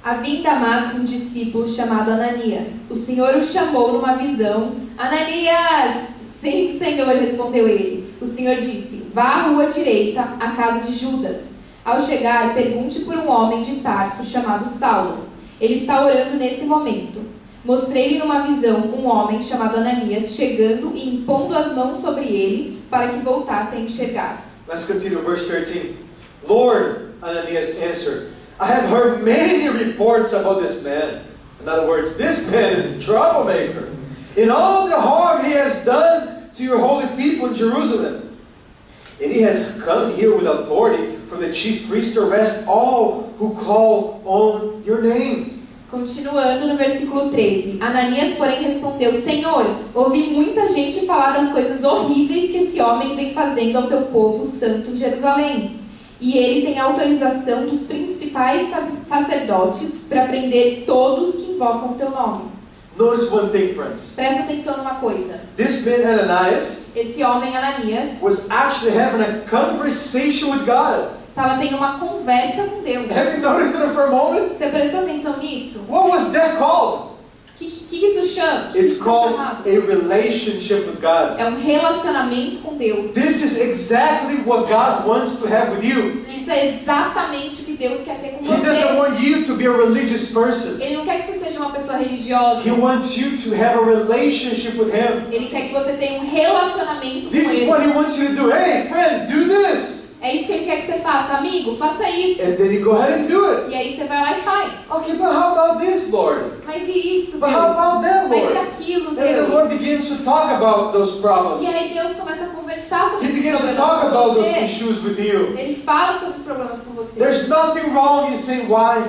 Havia em Damasco um discípulo chamado Ananias. O Senhor o chamou numa visão. Ananias! Sim, Senhor, respondeu ele. O Senhor disse, vá à rua direita, à casa de Judas. Ao chegar, pergunte por um homem de Tarso chamado Saulo. Ele está orando nesse momento. Mostrei-lhe numa visão um homem chamado Ananias chegando e impondo as mãos sobre ele para que voltasse a enxergar. Let's continue, verse 13. Lord, Ananias answered, I have heard many reports about this man. In other words, this man is a troublemaker. In all the harm he has done to your holy people in Jerusalem. And he has come here with authority from the chief priest to arrest all who call on your name. Continuando no versículo 13. Ananias, porém, respondeu, Senhor, ouvi muita gente falar das coisas horríveis que esse homem vem fazendo ao teu povo santo de Jerusalém. E ele tem autorização dos principais sacerdotes para prender todos que invocam o teu nome. Notice one thing, friends. Presta atenção numa coisa. This man, Ananias, Esse homem, Ananias, was actually having a conversation with God. estava tendo uma conversa com Deus. Have you noticed that for a moment? Você prestou atenção nisso? What was that called? O que isso chama? Que It's isso é called chamado? a relationship with God. É um relacionamento com Deus. This is exactly what God wants to have with you. Isso é exatamente o que Deus quer ter com He doesn't você. want you to be a religious person. Ele não quer que você seja uma pessoa religiosa. He wants you to have a relationship with Him. Ele quer que você tenha um relacionamento com This is what Ele. He wants you to do. Hey, friend, do this. É isso que Ele quer que você faça. Amigo, faça isso. And then you go ahead and do it. E aí você vai lá e faz. Okay, but how about this, Lord? Mas e isso, But how Deus? about that, Mas e Lord? aquilo, And the Lord Deus? begins to talk about those E problems. aí Deus começa a conversar sobre He esses begins to problemas talk com about those você. issues with you. Ele fala sobre os problemas com você. There's nothing wrong in saying why,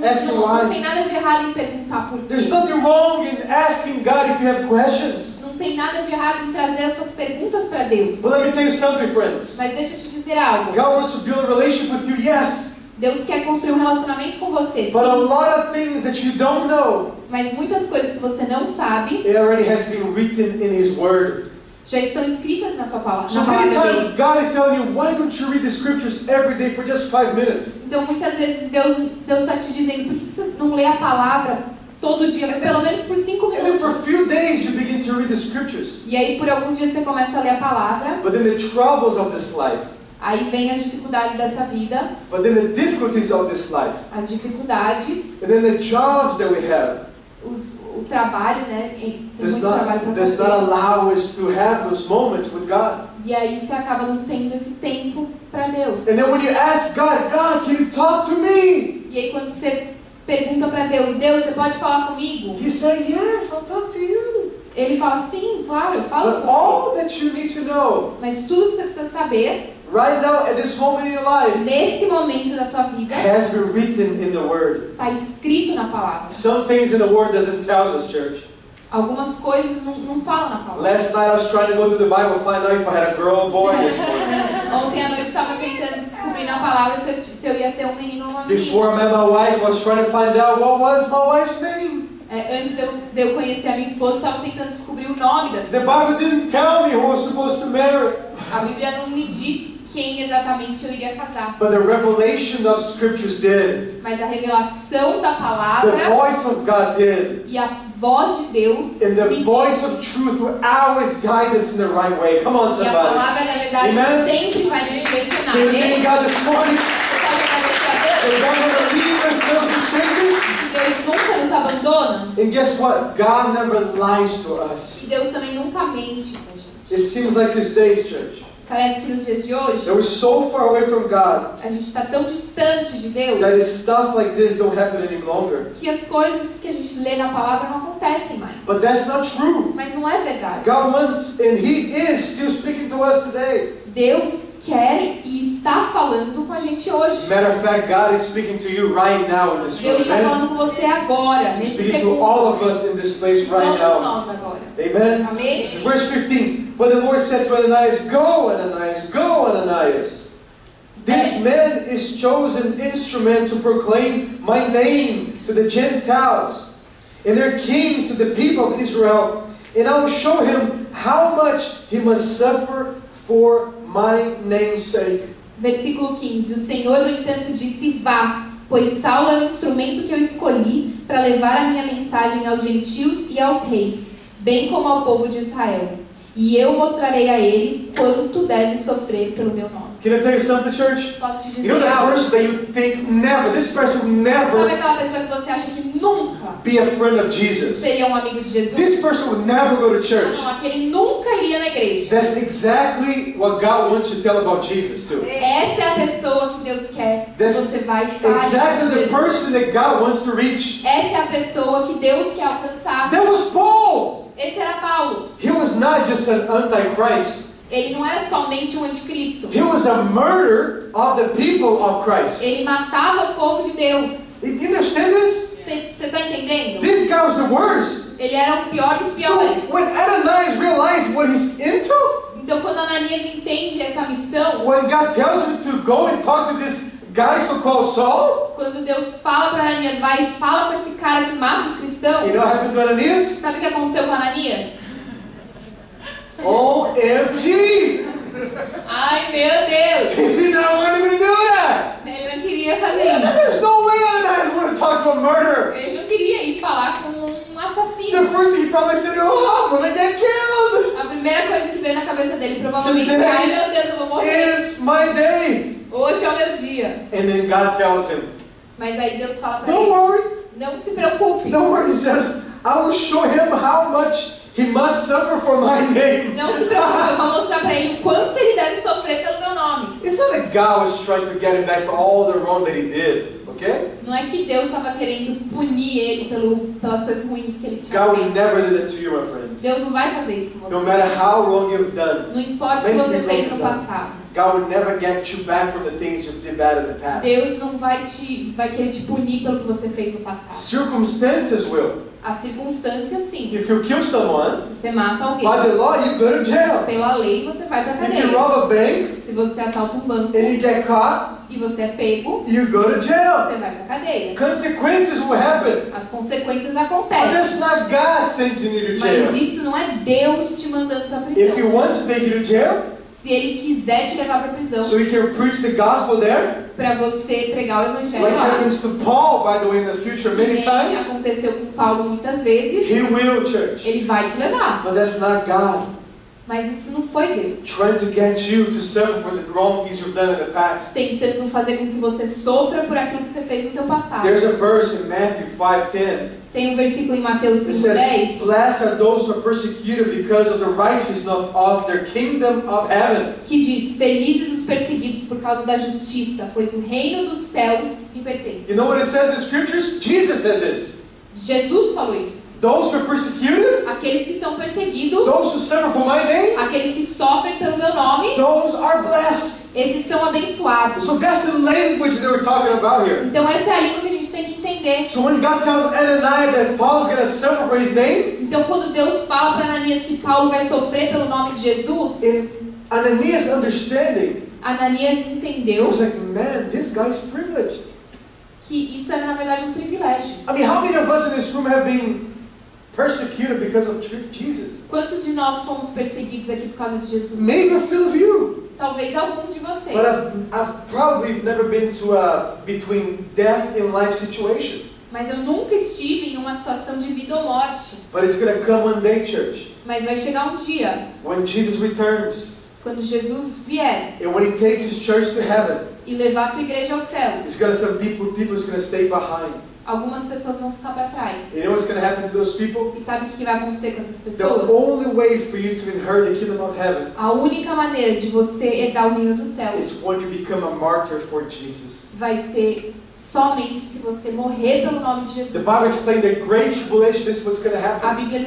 asking Não tem why. nada de errado em perguntar por There's quê. nothing wrong in asking God if you have questions. Não tem nada de errado em trazer as suas perguntas para Deus. But let me tell you something, friends. Mas deixa eu te dizer algo. God wants to build a relationship with you, yes. Deus quer construir um relacionamento com você, But a sim. lot of things that you don't know, Mas muitas coisas que você não sabe it already has been written in His Word. já estão escritas na tua palavra, So na many palavra times dele. God is telling you, why don't you read the scriptures every day for just 5 minutes? Então muitas vezes Deus está te dizendo, por que você não lê a palavra todo dia, pelo menos por 5 And then for a minutos? few days you begin to read the scriptures. E aí por alguns dias você começa a ler a palavra, But then the troubles of this life, aí vem as dificuldades dessa vida, but then the difficulties of this life, as dificuldades, and then the jobs that we have, o trabalho, né? Tem does muito trabalho para not fazer. allow us to have those moments with God. E aí você acaba não tendo esse tempo para Deus. And then when you ask God, God, can you talk to me? E aí quando você pergunta para Deus, Deus, você pode falar comigo? He said, yes, I'll talk to you. Ele fala, sim, claro, eu falo But com você. all that you need to know Mas tudo que você precisa saber, right now at this moment in your life nesse momento da tua vida, has been written in the Word. está escrito na palavra. Some things in the Word doesn't tell us, church. Algumas coisas não falam na palavra. Last night I was trying to go to the Bible to find out if I had a girl or boy this morning. Ontem à noite eu estava tentando descobrir na palavra se eu ia ter um menino ou uma Before I menina. met my wife, I was trying to find out what was my wife's name. Antes de eu conhecer a minha esposa, eu estava tentando descobrir o nome da The Bible didn't tell me who I was supposed to marry. A Bíblia não me disse quem exatamente eu iria casar. But the revelation of Scriptures did. Mas a revelação da The palavra voice of God did. e a voz de Deus And the me voice disse. of truth will always guide us in the right way. Come on, E a somebody. palavra da verdade Amen? sempre vai nos direcionar. Can you Amém? thank God this morning? Você pode agradecer a That Deus God never leaves us, never forsakes us. que Deus nunca nos abandona And guess what? God never lies to us. e Deus também nunca mente pra gente. It seems like these days, church, Parece que nos dias de hoje that we're so far away from God a gente está tão distante de Deus that stuff like this don't happen any longer. que as coisas que a gente lê na palavra não acontecem mais. But that's not true. Mas não é verdade. God wants, and He is still speaking to us today. Deus quer e está falando com a gente hoje. Matter of fact, God is speaking to you right now in this room. Deus está Amen? falando com você agora, He's nesse speaking to segundo. all of us in this place right Todos now. nós agora. Amen? Amém? Verse 15. But the Lord said to Ananias, Go, Ananias, go, Ananias. This man is chosen instrument to proclaim my name to the Gentiles and their kings to the people of Israel. And I will show him how much he must suffer for my name's sake. Versículo 15. O Senhor, no entanto, disse: Vá, pois Saulo é o instrumento que eu escolhi para levar a minha mensagem aos gentios e aos reis, bem como ao povo de Israel. E eu mostrarei a ele quanto deve sofrer pelo meu nome. Can I tell you something, church? Posso te You know dizer that algo? person that you think never, this person will Sabe never aquela pessoa que você acha que nunca be a friend of Jesus. seria um amigo de Jesus? This person would never go to Ah, church. não, aquele nunca iria na igreja. That's exactly what God wants you to tell about Jesus too. Essa é a pessoa que Deus quer que That's você vai falar. exactly the person that God wants to reach. Essa é a pessoa que Deus quer alcançar. That was Paul. Esse era Paulo. He was not just an antichrist. Ele não era somente um anticristo. He was a murderer of the people of Christ. Ele matava o povo de Deus. You understand this? Você está entendendo? This guy was the worst. Ele era o pior dos So piores. when Ananias realized what he's into, Então, quando Ananias entende essa missão, when God tells him to go and talk to this guy so-called Saul, quando Deus fala para Ananias, vai e fala para esse cara que mata os cristãos, you know what happened to Ananias? sabe o que aconteceu com Ananias? OMG! Ai, meu Deus! He did not want him to do that! Ele não queria fazer isso. There's no way Ananias would have talked to a murderer! Ele não queria ir falar com um assassino. The first thing he probably said, oh, I'm gonna get killed! A primeira coisa que veio na cabeça dele provavelmente foi: ai meu Deus, eu vou morrer. It's my day! Hoje é o meu dia. And then God tells him, Mas aí Deus fala para don't ele: worry, não se preocupe. don't worry. He says, I will show him how much he must suffer for my name. Não se preocupe, eu vou mostrar para ele o quanto ele deve sofrer pelo meu nome. It's not that God was trying to get him back for all the wrong that he did, okay? Não é que Deus estava querendo punir ele pelas coisas ruins que ele tinha God will feito. never do that to you, my friends. Deus não vai fazer isso com No você. matter how wrong you've done, Não importa o que você fez no passado. God will never get you back from the things you did bad in the past. Deus não vai querer te punir pelo que você fez no passado. Circumstances will. As circunstâncias, sim. If you kill someone, Se você mata alguém, by the law, you go to jail. pela lei você vai pra If you cadeia. rob a bank Se você assalta um banco and you get caught, e você é pego, you go to jail. você vai pra cadeia. Consequences will happen. As consequências But acontecem. that's not God sending you to Mas jail. isso não é Deus te mandando pra If He prisão. wants to take you to jail, Se Ele quiser te levar pra prisão, so He can preach the gospel there, pra você pregar o evangelho like lá, happens to Paul, by the way, in the future que many nem times, aconteceu com Paulo muitas vezes, He will, church. Ele vai te levar. But that's not God Mas isso não foi Deus. trying to get you to suffer for the wrong things you've done in the past. Tentando fazer com que você sofra por aquilo que você fez no teu passado. There's a verse in Matthew 5:10. Tem um versículo em Mateus It says, 5:10 blessed are those who are persecuted because of the righteousness of their kingdom of heaven. que diz: felizes os perseguidos por causa da justiça, pois o reino dos céus lhe pertence. You know what it says in scriptures? Jesus said this. Jesus falou isso. Those who are persecuted, Aqueles que são perseguidos, those who suffer for my name, aqueles que sofrem pelo meu nome, those are blessed. esses são abençoados. So that's the language that we're talking about here. Então essa é a língua que a gente tem que entender. So when God tells Ananias that Paul's going to suffer for his name, Então quando Deus fala para Ananias que Paulo vai sofrer pelo nome de Jesus, in Ananias' understanding, Ananias he entendeu was like, man, this guy's privileged. que isso era na verdade um privilégio. I mean, how many of us in this room have been persecuted because of Jesus? Quantos de nós fomos perseguidos aqui por causa de Jesus? Maybe a few of you. Talvez alguns de vocês. But I've probably never been to a between death and life situation. Mas eu nunca estive em uma situação de vida ou morte. But it's going to come one day, church, Mas vai chegar um dia, when Jesus returns quando Jesus vier and when He takes His church to heaven. e levar a tua igreja aos It's céus, going to some people's going to stay behind. algumas pessoas vão ficar para trás. You know what's going to happen to those people? E sabe o que vai acontecer com essas The pessoas? only way for you to inherit the kingdom of heaven A única maneira de você herdar o reino dos is céus when you become a martyr for Jesus. vai ser somente se você morrer pelo nome de The Jesus. Bible explained that great tribulation is what's going to A happen. Bíblia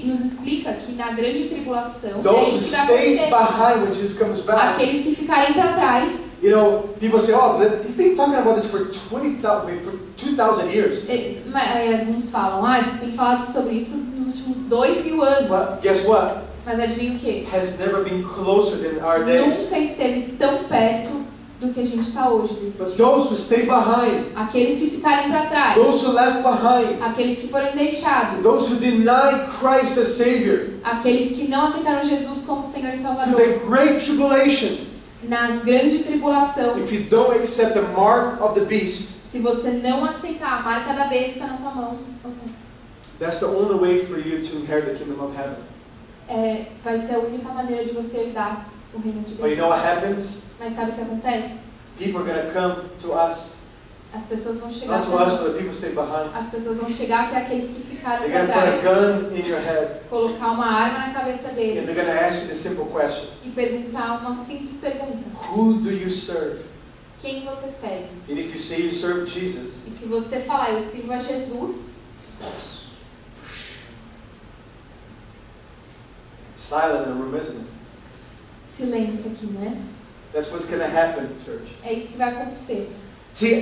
nos explica que na grande tribulação é Those who isso que vai stay acontecer. behind when Jesus comes back. Aqueles que ficarem para trás. You know, people say, oh, they've been talking about this for 2,000 years. Alguns falam, vocês têm falado sobre isso nos últimos 2000 anos. Well, guess what? Mas adivinha o quê? Has never been closer than our days. Nunca esteve tão perto do que a gente está hoje desse But dia. those who stay behind, Aqueles que ficarem para trás, those who left behind, aqueles que foram deixados, those who deny Christ as Savior, aqueles que não aceitaram Jesus como Senhor e to Salvador, the great tribulation, na grande tribulação, if you don't accept the mark of the beast, Se você não aceitar a marca da besta na tua mão, that's the only way for you to inherit the kingdom of heaven. vai ser a única maneira de você herdar o reino de But you Deus. know what happens? Mas sabe o que acontece? People are going to come to us, As pessoas vão chegar not to até us, nós. but the people stay behind. As pessoas vão chegar até aqueles que ficaram They're para going to put a trás, gun in your head, colocar uma arma na cabeça and deles they're going to ask you the simple question: e perguntar uma simples pergunta: who do you serve? quem você serve? And if you say you serve Jesus, E se você falar, eu sirvo a Jesus, silent in the room, isn't it? silêncio aqui, né? That's what's going to happen, church. É isso que vai acontecer. See, I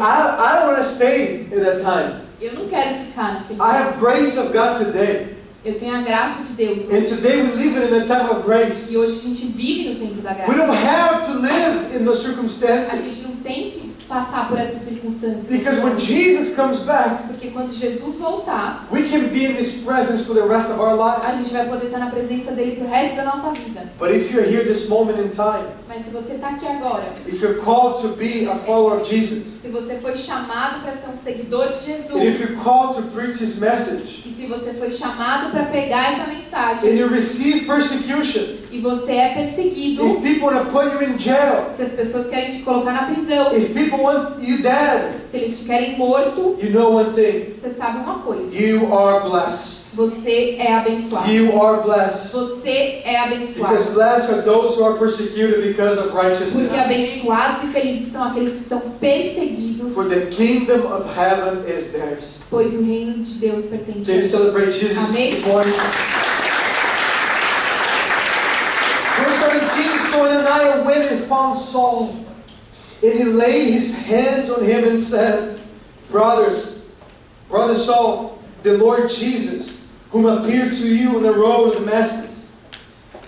don't want to stay at that time. Eu não quero ficar naquele I have grace of God today. Eu tenho a graça de Deus And hoje. today we live in a time of grace. E hoje a gente vive no tempo da We don't graça. have to live in those A circumstances. gente não tem que passar por essas circunstâncias. Because when Jesus comes back, Porque quando Jesus voltar, we can be in His presence for the rest of our a lives. gente vai poder estar na presença dele pro resto da nossa vida. But if you're here this moment in time, Mas se você está aqui agora, if you're called to be a follower of Jesus, se você foi chamado para ser um seguidor de and if you're Jesus, called to preach His message, e se você foi chamado para pegar essa and mensagem, you receive persecution, e você é perseguido, if people want to put you in jail, se as pessoas querem te colocar na prisão, if people want you dead, se eles te querem morto, you know one thing: você sabe uma coisa: you are blessed. você é abençoado. You are blessed. Você é Because abençoado. blessed are those who are persecuted because of righteousness. Porque abençoados e felizes são aqueles que são perseguidos, For the kingdom of heaven is theirs. pois o reino de Deus pertence a Can you eles. celebrate Jesus Amém? this morning? Verse 17, so Ananias went and found Saul, and he laid his hands on him and said, Brother Saul, the Lord Jesus, whom appeared to you on the road of Damascus,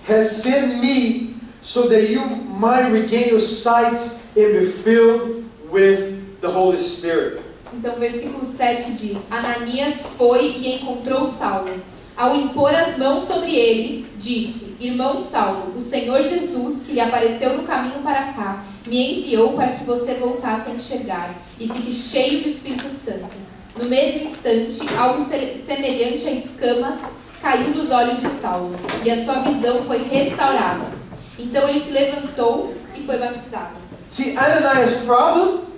has sent me so that you might regain your sight and be filled with the Holy Spirit. Então, versículo 7 diz: Ananias foi e encontrou Saulo. Ao impor as mãos sobre ele, disse: Irmão Saulo, o Senhor Jesus, que lhe apareceu no caminho para cá, me enviou para que você voltasse a enxergar e fique cheio do Espírito Santo. No mesmo instante, algo semelhante a escamas caiu dos olhos de Saulo, e a sua visão foi restaurada. Então ele se levantou e foi batizado. See, Ananias' problem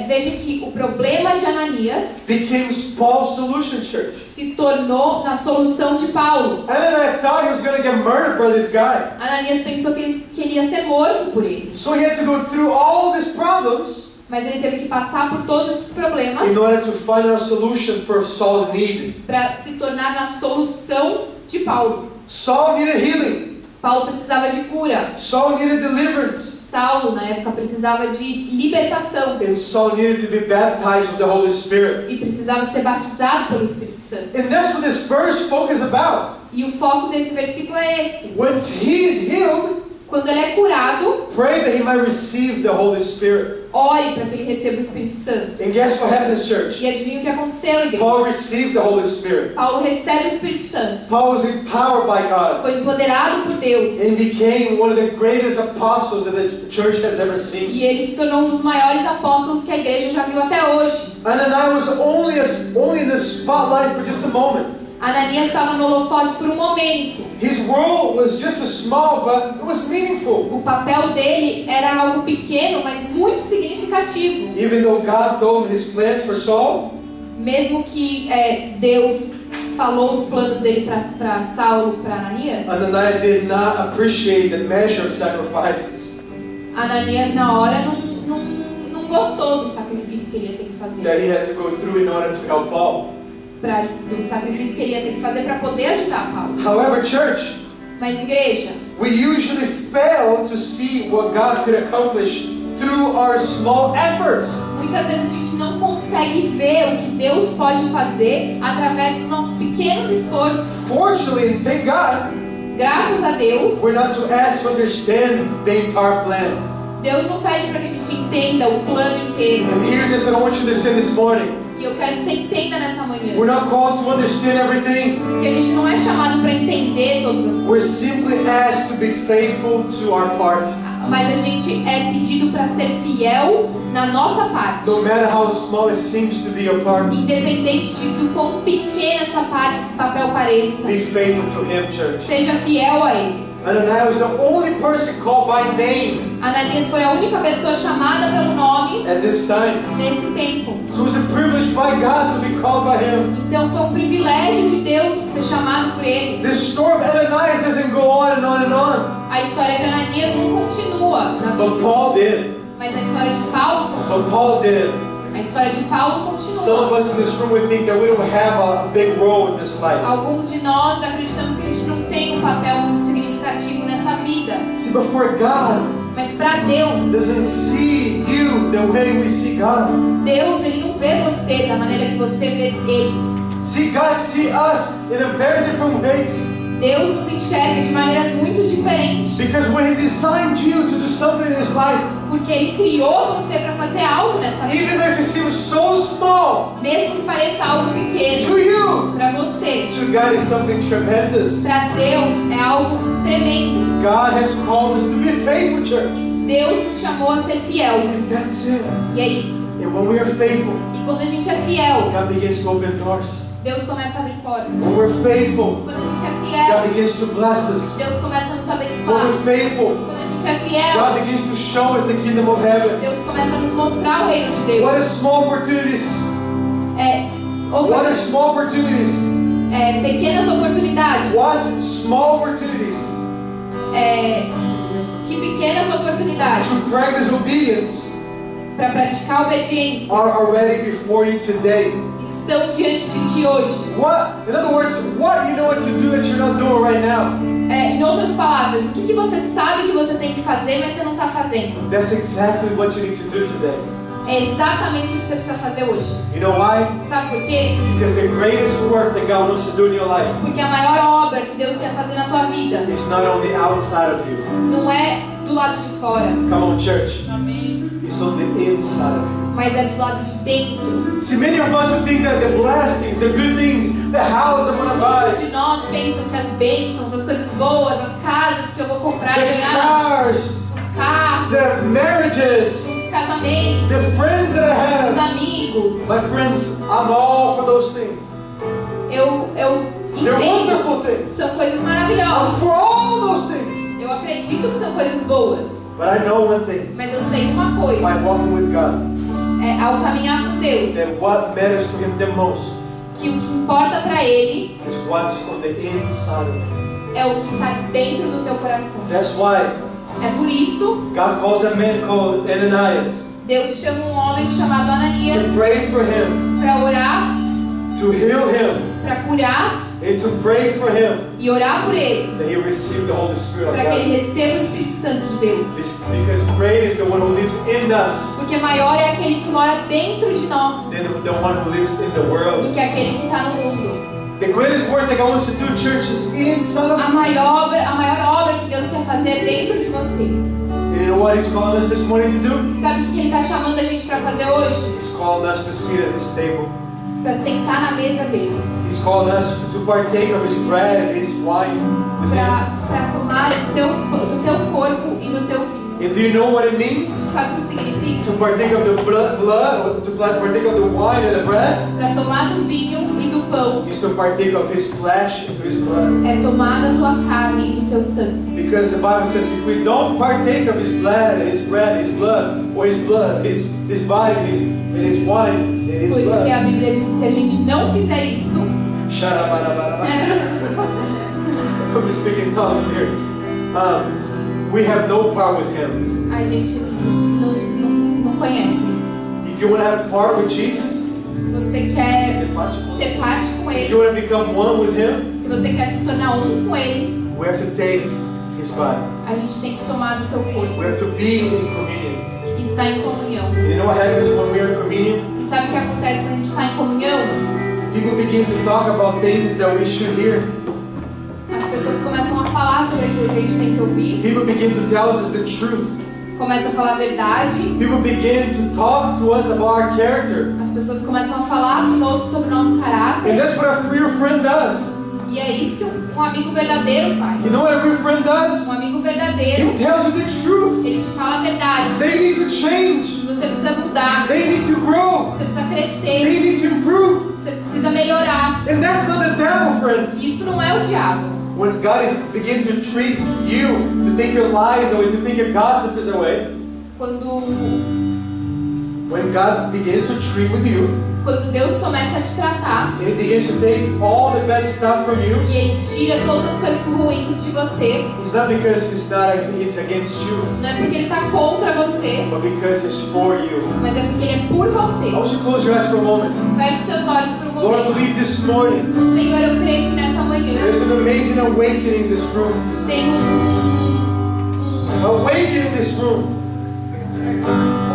Veja que o problema de Ananias became Paul's solution, church. se tornou na solução de Paulo. Ananias thought he was going to get murdered by this guy. Ananias pensou que ele ia ser morto por ele. So he had to go through all these problems Mas ele teve que passar por todos esses problemas in order to find a solution for Saul's need. para se tornar na solução de Paulo. Saul needed healing. Paulo precisava de cura. Saul needed deliverance. Saulo, na época, precisava de libertação. And Saul needed to be baptized with the Holy Spirit. E precisava ser batizado pelo Espírito Santo. And that's what this verse focuses about. E o foco desse versículo é esse. Once he is healed, Quando ele é curado, pray that he might receive the Holy Spirit. ore para que ele receba o Espírito Santo. And guess what happens, church? E adivinha o que aconteceu, igreja? Paul received the Holy Spirit. Paulo recebe o Espírito Santo. Paul was empowered by God Foi empoderado por Deus. and became one of the greatest apostles that the church has ever seen. E ele se tornou um dos maiores apóstolos que a igreja já viu até hoje. Ananias was only in the spotlight for just a moment. Ananias estava no holofote por um momento. His role was just a small, but it was meaningful. O papel dele era algo pequeno, mas muito significativo. Even though God told him his plans for Saul, Mesmo que Deus falou os planos dele para Saulo, para Ananias, Ananias did not appreciate the measure of sacrifices Ananias na hora não gostou do sacrifício que ele ia ter que that fazer. he had to go through in order to help Paul. Do sacrifício que ele ia ter que fazer para poder ajudar Paulo. However, church, Mas igreja, we usually fail to see what God could accomplish through our small efforts. muitas vezes a gente não consegue ver o que Deus pode fazer através dos nossos pequenos esforços. Fortunately, and thank God, Graças a Deus, we're not to ask to understand the entire plan. Deus não pede para que a gente entenda o plano inteiro. And hear this, and I want you to understand this morning. E eu quero que você entenda nessa manhã We're not called to understand everything. que a gente não é chamado para entender todas as coisas. We're simply asked to be faithful to our part. Mas a gente é pedido para ser fiel na nossa parte. No matter how small it seems to be your part, Independente do quão pequena essa parte, esse papel pareça. be faithful to Him, church. Seja fiel a Ele. Ananias was the only person called by name Ananias foi a única pessoa chamada pelo nome at this time. nesse tempo. So it was a privilege by God to be called by Him. Então foi um privilégio de Deus ser chamado por Ele. This story of Ananias doesn't go on and on and on, A história de Ananias não continua na but Bíblia, Paul did. mas a história de Paulo continua. So Paul did. A história de Paulo Some of continua. us in this room would think that we don't have a big role in this life. Alguns de nós acreditamos que a gente não tem um papel muito significativo nessa vida. See, before God Mas para Deus, doesn't see you the way we see God. Deus ele não vê você da maneira que você vê Ele. See, God see us in a very different ways. Deus nos enxerga de maneiras muito diferentes. Because when He designed you to do something in His life, Porque Ele criou você para fazer algo nessa vida. even if it seems so small Mesmo que pareça algo pequeno to you, para você, to God is something tremendous. para Deus é algo tremendo. God has called us to be faithful, church. Deus nos chamou a ser fiel. And that's it. E é isso. And when we are faithful, E quando a gente é fiel, God begins to open doors. Deus começa a abrir portas. When we're faithful, Quando a gente é God fiel, begins to bless us. Deus começa a nos When abençoar. we're faithful, Quando a gente é fiel, God begins to show us the kingdom of heaven. Deus começa a nos mostrar o reino de Deus. What is small opportunities? What is small opportunities? Pequenas oportunidades. What small opportunities Que pequenas oportunidades to practice obedience para praticar obediência are already before you today? estão diante de ti hoje. What, in other words, what you know what to do that you're not doing right now? Em outras palavras, o que você sabe que você tem que fazer, mas você não está fazendo? That's exactly what you need to do today. É exatamente o que você precisa fazer hoje. You know why? Sabe por quê? Because the greatest work that God wants to do in your life Porque a maior obra que Deus quer fazer na tua vida is not on the outside of you. não é do lado de fora, Come on, church. It's on the inside of you. mas é do lado de dentro. See, many of us would think that the blessings, the good things, the house I'm gonna Muitos buy, de nós pensam que as bênçãs, as coisas boas, as casas que eu vou comprar e the ganhar, cars, os carros, the marriages, os casamentos, the friends that I os have. amigos. My friends, I'm all for those things. Eu They're entendo wonderful things. que são coisas I'm maravilhosas. for all those things. Eu acredito que são coisas boas. But I know one thing. Mas eu sei uma coisa, By walking with God, ao caminhar com Deus, that what matters to Him the most que o que importa para Ele is what's on the inside of you. é o que está dentro do teu coração. That's why É por isso, God calls a man called Ananias Deus chama um homem chamado Ananias to pray for him, para orar, to heal him, para curar and to pray for him e orar por ele, that he receive the Holy Spirit of para que ele God. receba o Espírito Santo de Deus. Because great is the one who lives in us Porque maior é aquele que mora dentro de nós than the one who lives in the world. do que aquele que está no mundo. The greatest work that God wants to do, church, is inside of A you. maior obra que Deus quer fazer é dentro de você. And you know what He's calling us this morning to do? Sabe o que Ele está chamando a gente para fazer hoje? He's calling us to sit at His table. Para sentar na mesa dele, He's calling us to partake of His bread and His wine with Him. para tomar do teu corpo e do teu vinho. And do you know what it means? Sabe o que significa? To partake of the blood, or to partake of the wine and the bread, Para tomar do vinho e do pão is to partake of His flesh and to His blood. é tomar da tua carne e do teu sangue. Because the Bible says if we don't partake of His blood, His bread, His blood, or His blood, His body, and His wine, and His Porque blood. a Bíblia diz que se a gente não fizer isso, I'm speaking tongues here. We have no part with Him. a gente não conhece. If you want to have part with Jesus, Se você quer take part. ter parte com If Ele, you want to become one with Him, se você quer se tornar um com Ele, we have to take His body. a gente tem que tomar do teu corpo We have to be in communion. e estar em comunhão. You know what happens when we are in communion? E sabe o que acontece quando a gente está em comunhão? People begin to talk about things that we should hear. As pessoas começam a falar sobre aquilo que a gente tem que ouvir, People begin to tell us the truth. começam a falar a verdade, People begin to talk to us about our character. as pessoas começam a falar conosco sobre o nosso And caráter. that's what a real friend does. E é isso que um amigo verdadeiro faz. You know what a real friend does? Um amigo verdadeiro, He tells you the truth. ele te fala a verdade. They need to change. Você precisa mudar, They need to grow. você precisa They crescer, need to improve. você precisa melhorar. And that's not the devil, friends. Isso não é o diabo. When God is beginning to treat you, to take your lies away, to take your gossip away, when God begins to treat with you, Quando Deus começa a te tratar and He begins to take all the bad stuff from you, e Ele tira todas as coisas ruins de você, it's not because He's against you, não é porque Ele está contra você, but because He's for you. mas é porque Ele é por I você. want you to close your eyes for a moment. Feche seus olhos por um Lord, I momento. believe this morning Senhor, eu creio que nessa manhã there's an amazing awakening in this room. tem Awaken in this room.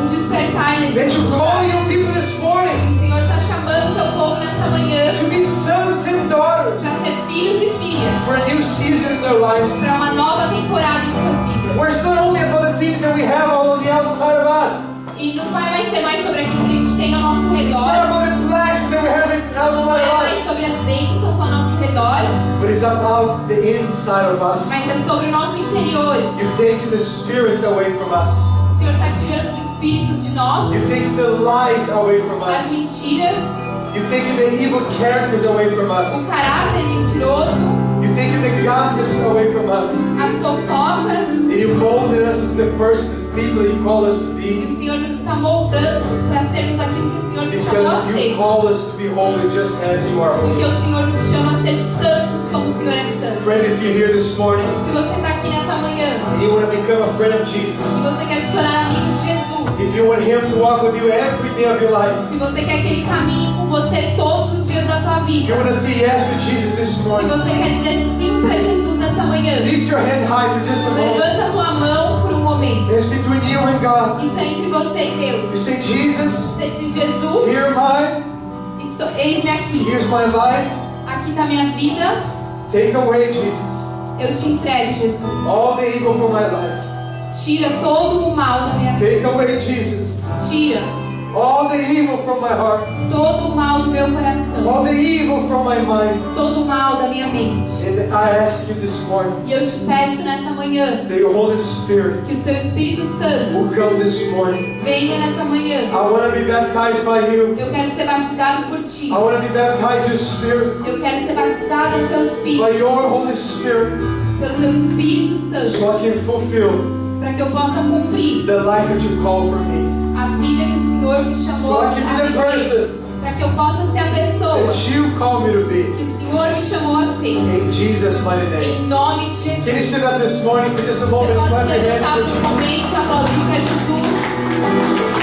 despertar nesse That you're lugar. calling your people this morning O Senhor está chamando o teu povo nessa manhã to be sons and daughters para ser filhos e filhas, for a new season in their lives. para uma nova temporada em suas vidas. Where it's not only about the things that we have all on the outside of us. E não vai mais ser mais sobre aquilo que a gente tem ao nosso It's not redor, about the blessings that we have não outside é of mais us. sobre as bênçãos ao nosso redor, But it's about the inside of us. mas é sobre o nosso interior. You're taking the spirits away from us. O Senhor está tirando os espíritos de nós, You're taking the lies away from as us. mentiras, You're taking the evil characters away from us. o caráter mentiroso, You're taking the gossips away from us. as fofocas. And you're molding us into the person, the people that you call us to E be. o Senhor nos está moldando para sermos aquilo que o Senhor nos chamou a Because you ser. call us to be holy just as you are Porque holy. o Senhor nos chama a ser santos como o Senhor é santo. Friend, if you're here this morning Se você está aqui nessa manhã and you want to become a friend of e Jesus, você quer se tornar amigo de Jesus, if you want Him to walk with you every day of your life, se você quer que Ele caminhe com você todos os dias da tua if you vida, want to say yes to Jesus this se morning, você quer dizer sim para Jesus nessa manhã, lift your hand high for just a moment. levanta a tua mão por um momento. It's between you and God. Isso é entre você e Deus. You say, Jesus, Você diz, Jesus, here am I. eis-me aqui. Here's my life. Aqui está a minha vida. Take away, Jesus, Eu te entrego, Jesus. all the evil from my life. Tira todo o mal da minha vida. Take away, Jesus, Tira all the evil from my heart. todo o mal do meu coração. All the evil from my mind. Todo o mal da minha mente. And I ask you this morning E eu te peço nessa manhã that your Holy Spirit que o seu Espírito Santo will come this morning. venha nessa manhã. I want to be baptized by you. Eu quero ser batizado por ti. I want to be baptized your Spirit, Eu quero ser batizado no teu by Espírito, your Holy Spirit, pelo teu Espírito Santo, so I can fulfill para que eu possa cumprir the life that you call for me. a vida que o Senhor me chamou So I a can be the viver. person Para que eu possa ser a pessoa that you call me to be. que o Senhor me chamou a ser. In Jesus' mighty name. Em nome de Jesus. Can you sit up this morning for just a Você moment and pode clap your hands levantar for por um Jesus? momento e aplaudir para Jesus.